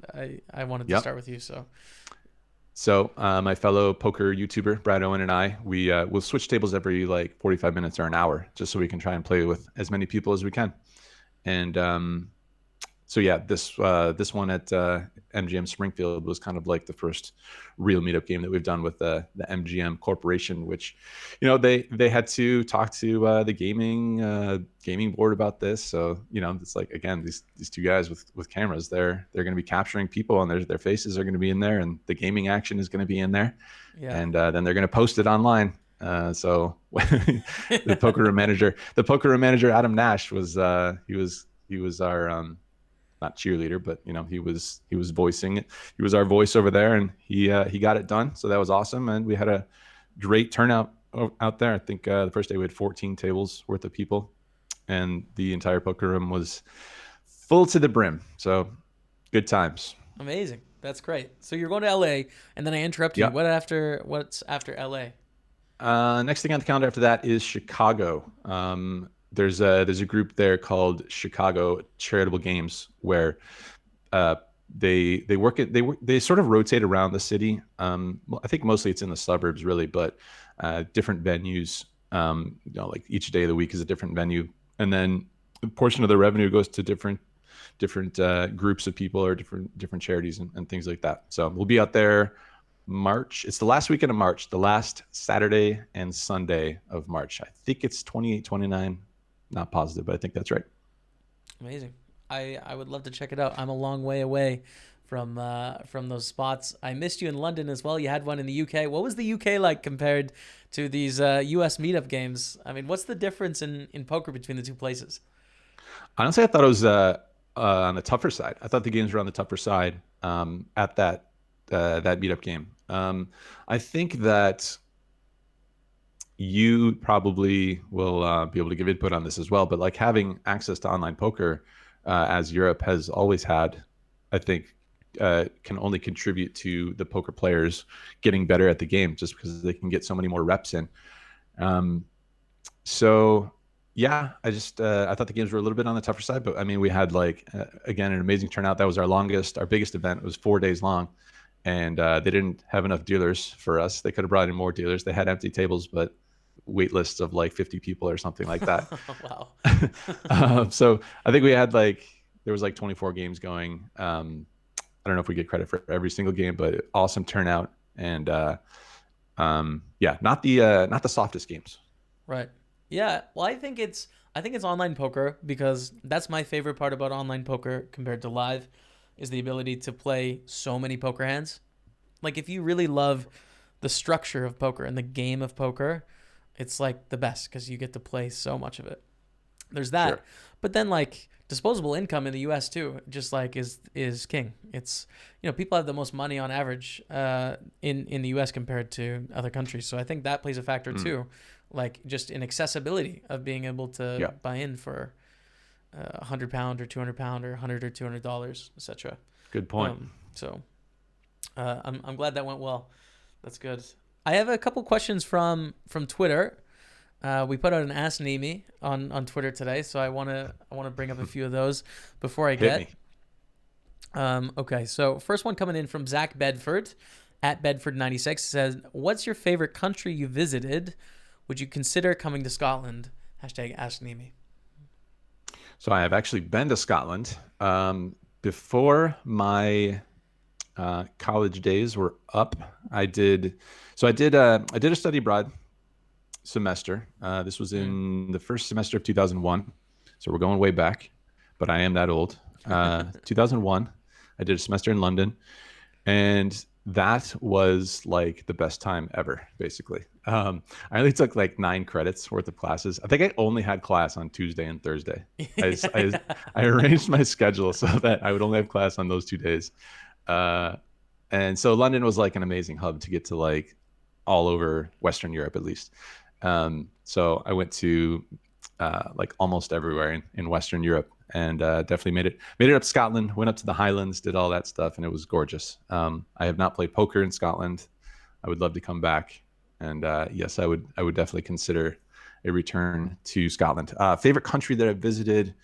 I wanted to start with you. So my fellow poker YouTuber Brad Owen and we'll switch tables every like 45 minutes or an hour, just so we can try and play with as many people as we can. And so yeah, this one at MGM Springfield was kind of like the first real meetup game that we've done with the MGM Corporation, which, they had to talk to the gaming board about this. So it's like, again, these two guys with cameras, they're going to be capturing people, and their faces are going to be in there, and the gaming action is going to be in there, and then they're going to post it online. So the poker room manager Adam Nash was he was our not cheerleader, but he was voicing it. He was our voice over there, and he got it done. So that was awesome, and we had a great turnout out there. I think the first day we had 14 tables worth of people, and the entire poker room was full to the brim. So good times. Amazing. That's great. So you're going to LA, and then I interrupt you. Yep. What's after LA? Next thing on the calendar after that is Chicago. There's a group there called Chicago Charitable Games, where they sort of rotate around the city. I think mostly it's in the suburbs, really, but different venues. Like each day of the week is a different venue, and then a portion of the revenue goes to different groups of people or different charities and things like that. So we'll be out there March. It's the last weekend of March, the last Saturday and Sunday of March. I think it's 28, 29. Not positive, but I think that's right. Amazing. I would love to check it out. I'm a long way away from those spots. I missed you in London as well. You had one in the UK. What was the UK like compared to these US meetup games? I mean, what's the difference in poker between the two places? Honestly, I thought it was on the tougher side. I thought the games were on the tougher side at that meetup game. I think that you probably will be able to give input on this as well, but like having access to online poker as Europe has always had, I think can only contribute to the poker players getting better at the game, just because they can get so many more reps in. So yeah, I thought the games were a little bit on the tougher side, but I mean, we had again, an amazing turnout. That was our biggest event. It was 4 days long, and they didn't have enough dealers for us. They could have brought in more dealers. They had empty tables, but wait lists of like 50 people or something like that. Wow. So I think we had like, there was like 24 games going. I don't know if we get credit for every single game, but awesome turnout. And yeah, not the softest games. Right. Yeah. Well, I think it's online poker because that's my favorite part about online poker compared to live is the ability to play so many poker hands. Like if you really love the structure of poker and the game of poker, it's like the best because you get to play so much of it. There's that. Sure. But then like disposable income in the US too, just like is king. It's people have the most money on average in the US compared to other countries. So I think that plays a factor too. Like just in accessibility of being able to buy in for £100 or £200 or $100 or $200, etc. Good point. I'm glad that went well. That's good. I have a couple questions from Twitter. We put out an Ask Neeme on Twitter today, so I want to bring up a few of those before I get. Okay, so first one coming in from Zach Bedford at Bedford96 says, "What's your favorite country you visited? Would you consider coming to Scotland?" Hashtag Ask Neeme. So I have actually been to Scotland before my college days were up. I did a study abroad semester. This was in the first semester of 2001. So we're going way back, but I am that old. 2001, I did a semester in London, and that was like the best time ever, basically. I only took like 9 credits worth of classes. I think I only had class on Tuesday and Thursday. I arranged my schedule so that I would only have class on those 2 days. And so London was like an amazing hub to get to like all over Western Europe, at least. So I went to like almost everywhere in Western Europe, and definitely made it up to Scotland, went up to the Highlands, did all that stuff, and it was gorgeous. I have not played poker in Scotland. I would love to come back. And yes, I would definitely consider a return to Scotland. Favorite country that I've visited,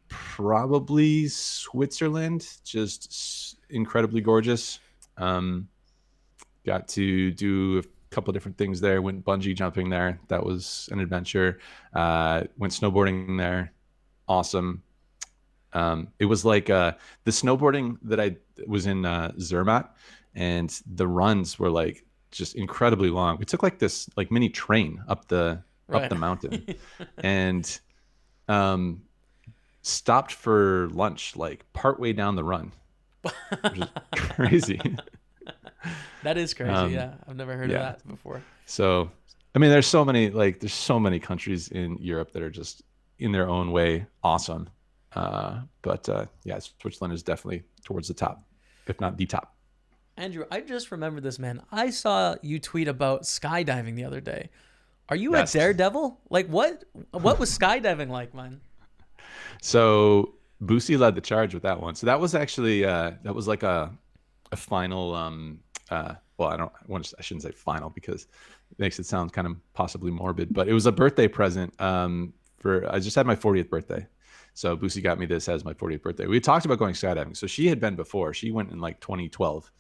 probably Switzerland, just incredibly gorgeous. Got to do a couple of different things there. Went bungee jumping there. That was an adventure. Went snowboarding there. Awesome. It was like the snowboarding that I was in Zermatt, and the runs were like just incredibly long. We took like this like mini train up the mountain, and stopped for lunch like partway down the run, which is crazy. That is crazy. Yeah, I've never heard of that before. So, I mean, there's so many countries in Europe that are just in their own way awesome. But yeah, Switzerland is definitely towards the top, if not the top. Andrew, I just remembered this, man. I saw you tweet about skydiving the other day. Are you a daredevil? Like what was skydiving like, man? So Boosie led the charge with that one. So that was actually that was like a final well, I shouldn't say final because it makes it sound kind of possibly morbid, but it was a birthday present I just had my 40th birthday. So Boosie got me this as my 40th birthday. We talked about going skydiving. So she had been before. She went in like 2012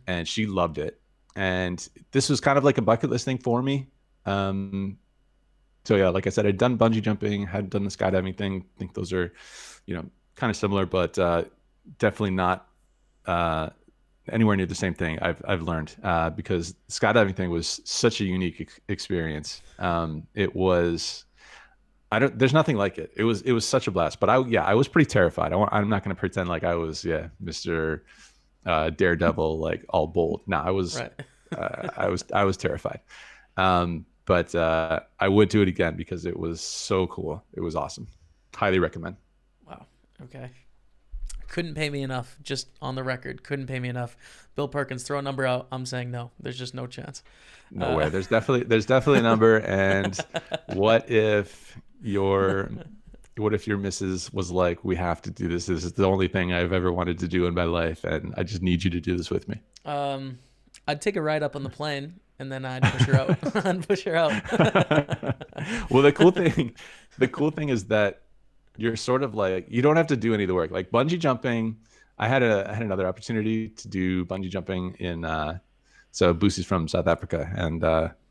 and she loved it. And this was kind of like a bucket list thing for me. So yeah, like I said, I'd done bungee jumping, hadn't done the skydiving thing. I think those are, kind of similar, but definitely not anywhere near the same thing I've learned because the skydiving thing was such a unique experience. It was, there's nothing like it. It was such a blast, but I was pretty terrified. I'm not going to pretend like I was, Mr. Daredevil, like all bold. No, I was, I was terrified. But I would do it again because it was so cool. It was awesome. Highly recommend. Wow. Okay. Couldn't pay me enough. Just on the record, couldn't pay me enough. Bill Perkins, throw a number out. I'm saying no. There's just no chance. No way. There's definitely a number. And what if your missus was like, we have to do this. This is the only thing I've ever wanted to do in my life, and I just need you to do this with me. I'd take a ride up on the plane, and then I'd push her out. I'd push her out. Well, the cool thing is that you're sort of like, you don't have to do any of the work. Like bungee jumping, I had another opportunity to do bungee jumping in so Boosie's from South Africa, and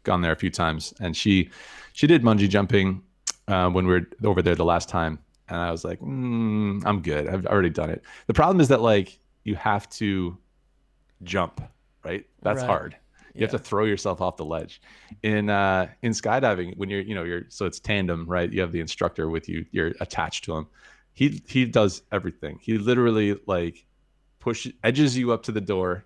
gone there a few times, and she did bungee jumping when we were over there the last time, and I was like, I'm good. I've already done it. The problem is that like you have to jump, right? That's Right. hard. You have Yeah. to throw yourself off the ledge. In skydiving, when you're so it's tandem, right? You have the instructor with you. You're attached to him. He does everything. He literally like edges you up to the door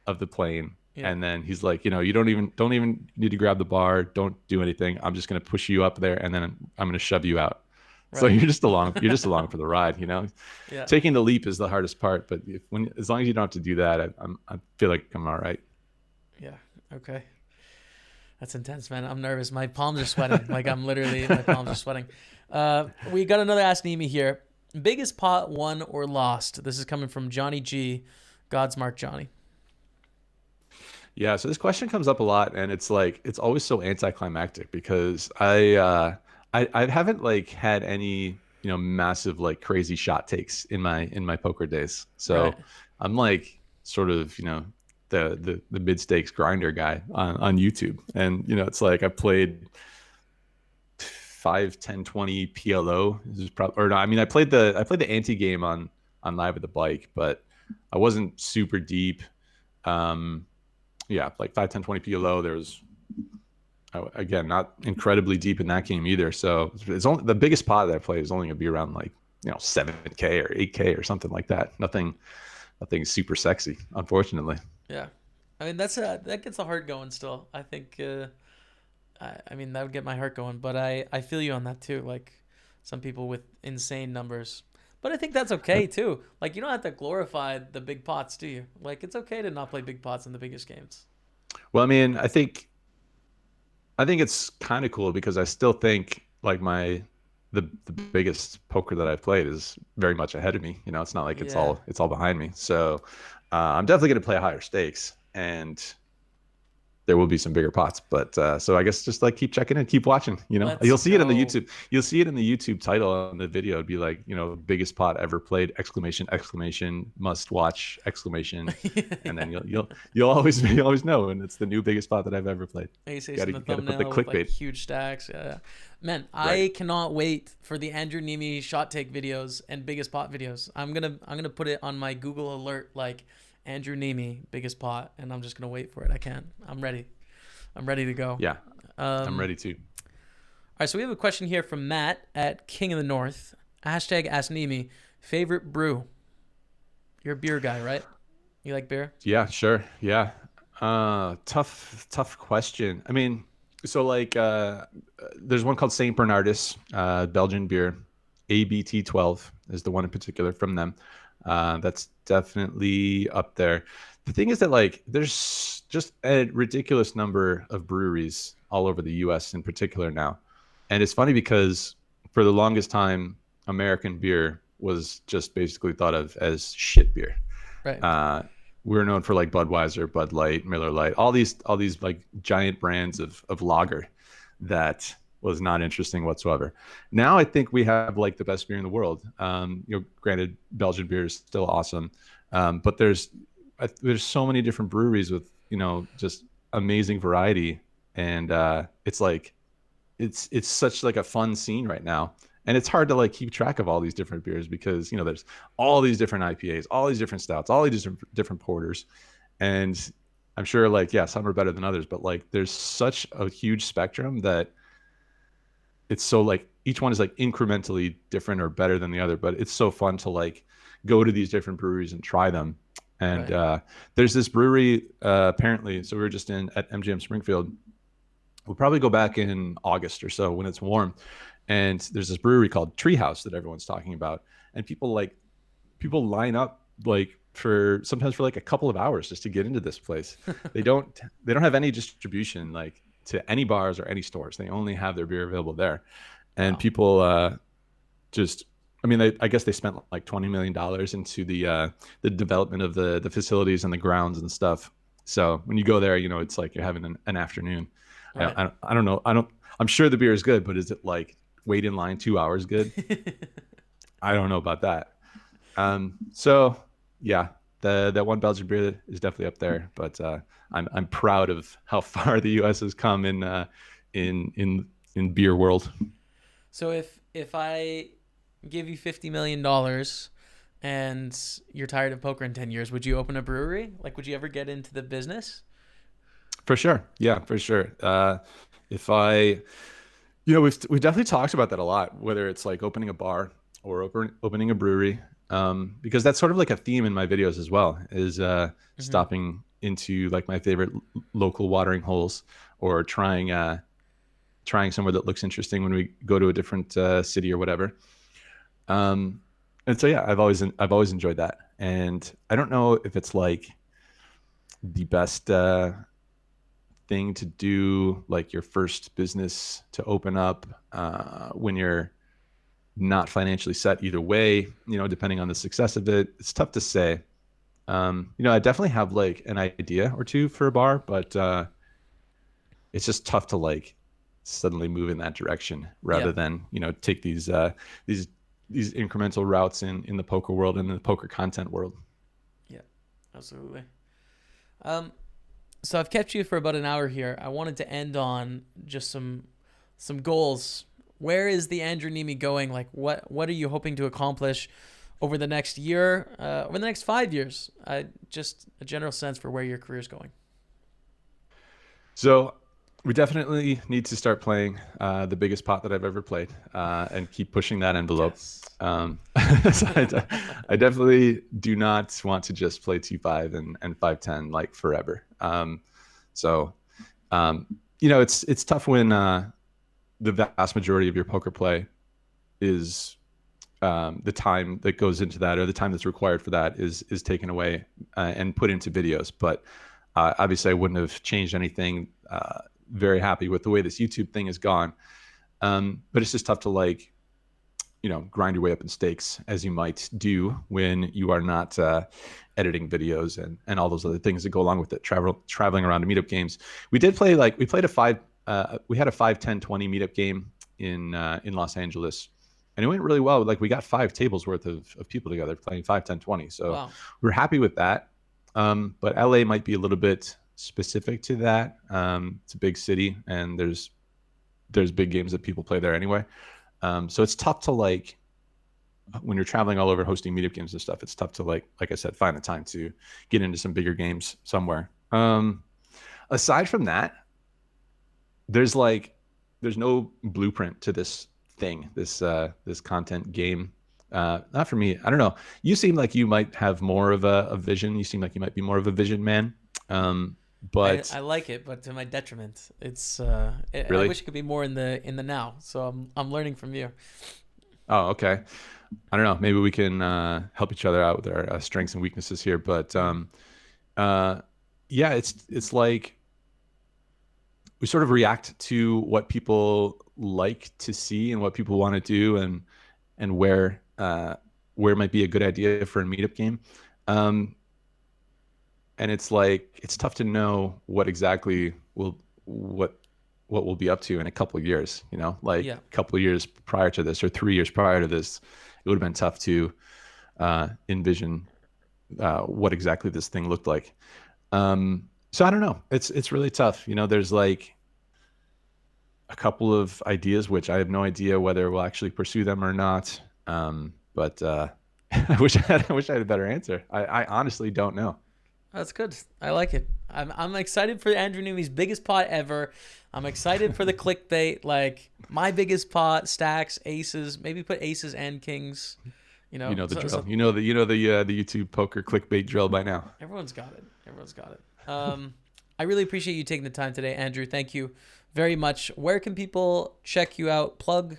of the plane, Yeah. and then he's like, you don't even need to grab the bar. Don't do anything. I'm just gonna push you up there, and then I'm gonna shove you out. So Right. you're just along for the ride, Yeah. Taking the leap is the hardest part, but as long as you don't have to do that, I feel like I'm all right. Yeah. Okay. That's intense, man. I'm nervous. My palms are sweating. Like my palms are sweating. We got another Ask Neeme here. Biggest pot won or lost? This is coming from Johnny G. Godsmark Johnny. Yeah, so this question comes up a lot, and it's like it's always so anticlimactic because I haven't like had any massive like crazy shot takes in my poker days. Right. So I'm like sort of the mid stakes grinder guy on YouTube, and it's like I played 5, 10, 20 PLO. This is probably or no, I mean I played the ante game on Live with the Bike, but I wasn't super deep. Um, yeah, like 5, 10, 20 PLO. There was again not incredibly deep in that game either. So it's only the biggest pot that I play is only gonna be around like 7K or 8K or something like that. Nothing super sexy, unfortunately. Yeah. I mean, that gets the heart going still. I think, I mean, that would get my heart going, but I feel you on that too. Like some people with insane numbers. But I think that's okay too. Like you don't have to glorify the big pots, do you? Like it's okay to not play big pots in the biggest games. Well, I mean, I think it's kind of cool because I still think like the biggest poker that I've played is very much ahead of me. It's not like it's Yeah. all behind me. So I'm definitely going to play higher stakes, and there will be some bigger pots. But so I guess just like keep checking and keep watching. Let's You'll see it in the go. YouTube. You'll see it in the YouTube title on the video. It'd be like biggest pot ever played! Exclamation! Exclamation! Must watch! Exclamation! And then you'll always know, and it's the new biggest pot that I've ever played. Ace Ace Got to in the got to put the thumbnail with like clickbait. huge stacks. Yeah. Man, Right. I cannot wait for the Andrew Neeme shot take videos and biggest pot videos. I'm gonna put it on my Google alert like Andrew Neeme biggest pot, and I'm just gonna wait for it. I can't. I'm ready. I'm ready to go. Yeah, I'm All ready to. right, so we have a question here from Matt at King of the North. Hashtag Ask Neeme. Favorite brew? You're a beer guy, right? You like beer? Yeah, sure. Yeah. Tough question. I mean, so like there's one called Saint Bernardus, Belgian beer. ABT12 is the one in particular from them. That's definitely up there. The thing is that like there's just a ridiculous number of breweries all over the US in particular now. And it's funny because for the longest time American beer was just basically thought of as shit beer. Right. We were known for like Budweiser, Bud Light, Miller Lite, all these like giant brands of lager that was not interesting whatsoever. Now I think we have like the best beer in the world. Granted, Belgian beer is still awesome, but there's so many different breweries with just amazing variety, and it's like it's such like a fun scene right now. And it's hard to like keep track of all these different beers because there's all these different IPAs, all these different stouts, all these different porters, and I'm sure like yeah, some are better than others, but like there's such a huge spectrum that it's so like each one is like incrementally different or better than the other. But it's so fun to like go to these different breweries and try them. And Right. there's this brewery apparently. So we were just at MGM Springfield. We'll probably go back in August or so when it's warm. And there's this brewery called Treehouse that everyone's talking about, and people line up like for sometimes for like a couple of hours just to get into this place. They don't have any distribution like to any bars or any stores. They only have their beer available there, and Wow. people just. I mean, I guess they spent like $20 million into the development of the facilities and the grounds and stuff. So when you go there, it's like you're having an afternoon. Right. I don't know. I'm sure the beer is good, but is it like wait in line 2 hours good? I don't know about that. So yeah, that one Belgian beer is definitely up there. But I'm proud of how far the U.S. has come in beer world. So if I give you $50 million and you're tired of poker in 10 years, would you open a brewery? Like, would you ever get into the business? For sure. Yeah, for sure. If I, we've definitely talked about that a lot, whether it's like opening a bar or opening a brewery, because that's sort of like a theme in my videos as well, is Mm-hmm. stopping into like my favorite local watering holes, or trying somewhere that looks interesting when we go to a different city or whatever. And so yeah, I've always enjoyed that, and I don't know if it's like the best thing to do, like your first business to open up when you're not financially set either way, depending on the success of it. It's tough to say. I definitely have like an idea or two for a bar, but it's just tough to like suddenly move in that direction, rather Yeah. than take these incremental routes in the poker world and in the poker content world. Yeah. Absolutely. Um, so I've kept you for about an hour here. I wanted to end on just some goals. Where is the Andrew Neeme going? Like, what are you hoping to accomplish over the next year, over the next 5 years? Just a general sense for where your career is going. So we definitely need to start playing the biggest pot that I've ever played, and keep pushing that envelope. Yes. So I definitely do not want to just play 2-5 and 5-10 like forever. So it's tough when the vast majority of your poker play is the time that goes into that, or the time that's required for that, is taken away and put into videos. But obviously, I wouldn't have changed anything. Very happy with the way this YouTube thing has gone. But it's just tough to like, grind your way up in stakes as you might do when you are not editing videos and all those other things that go along with it. Traveling around to meetup games. We did play we played we had a 5-10-20 meetup game in Los Angeles, and it went really well. Like, we got 5 tables worth of people together playing 5-10-20. So Wow. we're happy with that. But LA might be a little bit specific to that. It's a big city, and there's big games that people play there anyway. So it's tough to like, when you're traveling all over hosting meetup games and stuff, it's tough to like I said, find the time to get into some bigger games somewhere. Aside from that, there's no blueprint to this thing, this content game. Not for me. I don't know. You seem like you might have more of a vision. You seem like you might be more of a vision man. But I like it, but to my detriment. It's I really, wish it could be more in the now. So I'm learning from you. oh, okay. I don't know. Maybe we can help each other out with our strengths and weaknesses here. But yeah, it's like we sort of react to what people like to see and what people want to do, and where might be a good idea for a meetup game. And it's like, it's tough to know what exactly what we'll be up to in a couple of years. Like, Yeah. a couple of years prior to this, or 3 years prior to this, it would have been tough to envision what exactly this thing looked like. So I don't know. It's really tough. There's like a couple of ideas which I have no idea whether we'll actually pursue them or not. But I wish I had a better answer. I honestly don't know. That's good. I like it. I'm excited for Andrew Neame's biggest pot ever. I'm excited for the clickbait, like my biggest pot, stacks, aces, maybe put aces and kings. You know the drill. The YouTube poker clickbait drill by now. Everyone's got it. Everyone's got it. I really appreciate you taking the time today, Andrew. Thank you very much. Where can people check you out? Plug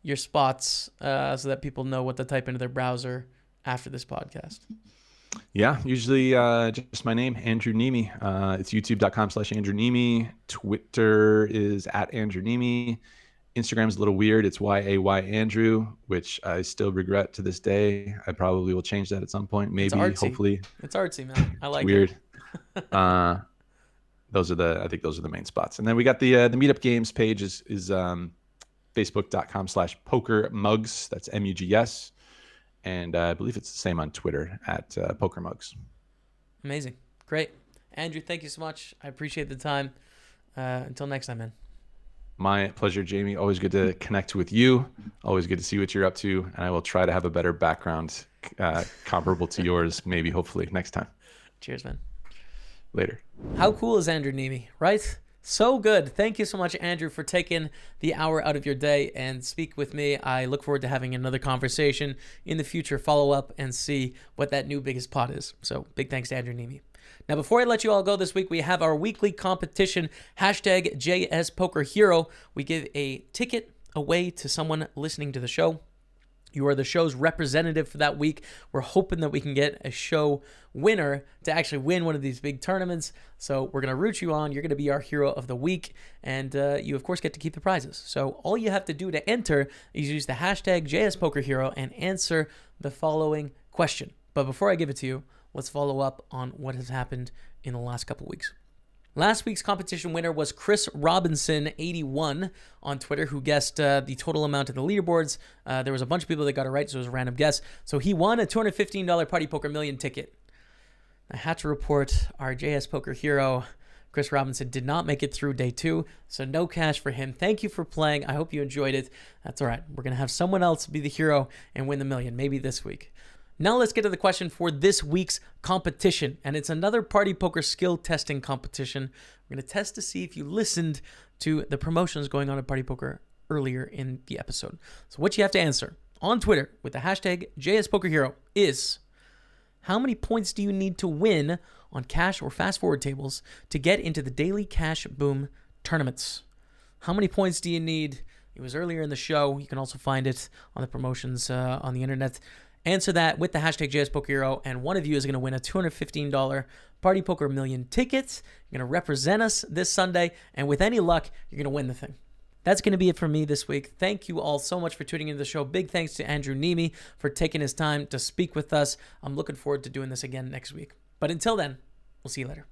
your spots so that people know what to type into their browser after this podcast. Yeah, usually just my name, Andrew Neeme. It's youtube.com/Andrew Neeme. Twitter is @Andrew Neeme. Instagram's a little weird. It's YAY Andrew, which I still regret to this day. I probably will change that at some point. Maybe, hopefully. It's artsy, man. I like weird. it. I think those are the main spots. And then we got the Meetup Games page is facebook.com/PokerMugs. That's MUGS. And I believe it's the same on Twitter @PokerMugs. Amazing. Great. Andrew, thank you so much. I appreciate the time. Until next time, man. My pleasure, Jamie. Always good to connect with you. Always good to see what you're up to. And I will try to have a better background comparable to yours, maybe, hopefully, next time. Cheers, man. Later. How cool is Andrew Neeme, right? So good. Thank you so much, Andrew, for taking the hour out of your day and speak with me. I look forward to having another conversation in the future, follow up, and see what that new biggest pot is. So big thanks to Andrew Neeme. Now, before I let you all go this week, we have our weekly competition, hashtag JSPokerHero. We give a ticket away to someone listening to the show. You are the show's representative for that week. We're hoping that we can get a show winner to actually win one of these big tournaments. So we're going to root you on. You're going to be our hero of the week. And you, of course, get to keep the prizes. So all you have to do to enter is use the hashtag JSPokerHero and answer the following question. But before I give it to you, let's follow up on what has happened in the last couple weeks. Last week's competition winner was Chris Robinson81 on Twitter, who guessed the total amount of the leaderboards. There was a bunch of people that got it right, so it was a random guess. So he won a $215 Party Poker Million ticket. I had to report our JS Poker hero, Chris Robinson, did not make it through day 2, so no cash for him. Thank you for playing. I hope you enjoyed it. That's all right. We're going to have someone else be the hero and win the million, maybe this week. Now let's get to the question for this week's competition, and it's another Party Poker skill testing competition. We're going to test to see if you listened to the promotions going on at Party Poker earlier in the episode. So what you have to answer on Twitter with the hashtag JSPokerHero is, how many points do you need to win on cash or fast forward tables to get into the daily cash boom tournaments? How many points do you need? It was earlier in the show. You can also find it on the promotions on the internet. Answer that with the hashtag JSPokerHero, and one of you is going to win a $215 Party Poker Million tickets. You're going to represent us this Sunday, and with any luck, you're going to win the thing. That's going to be it for me this week. Thank you all so much for tuning into the show. Big thanks to Andrew Neeme for taking his time to speak with us. I'm looking forward to doing this again next week. But until then, we'll see you later.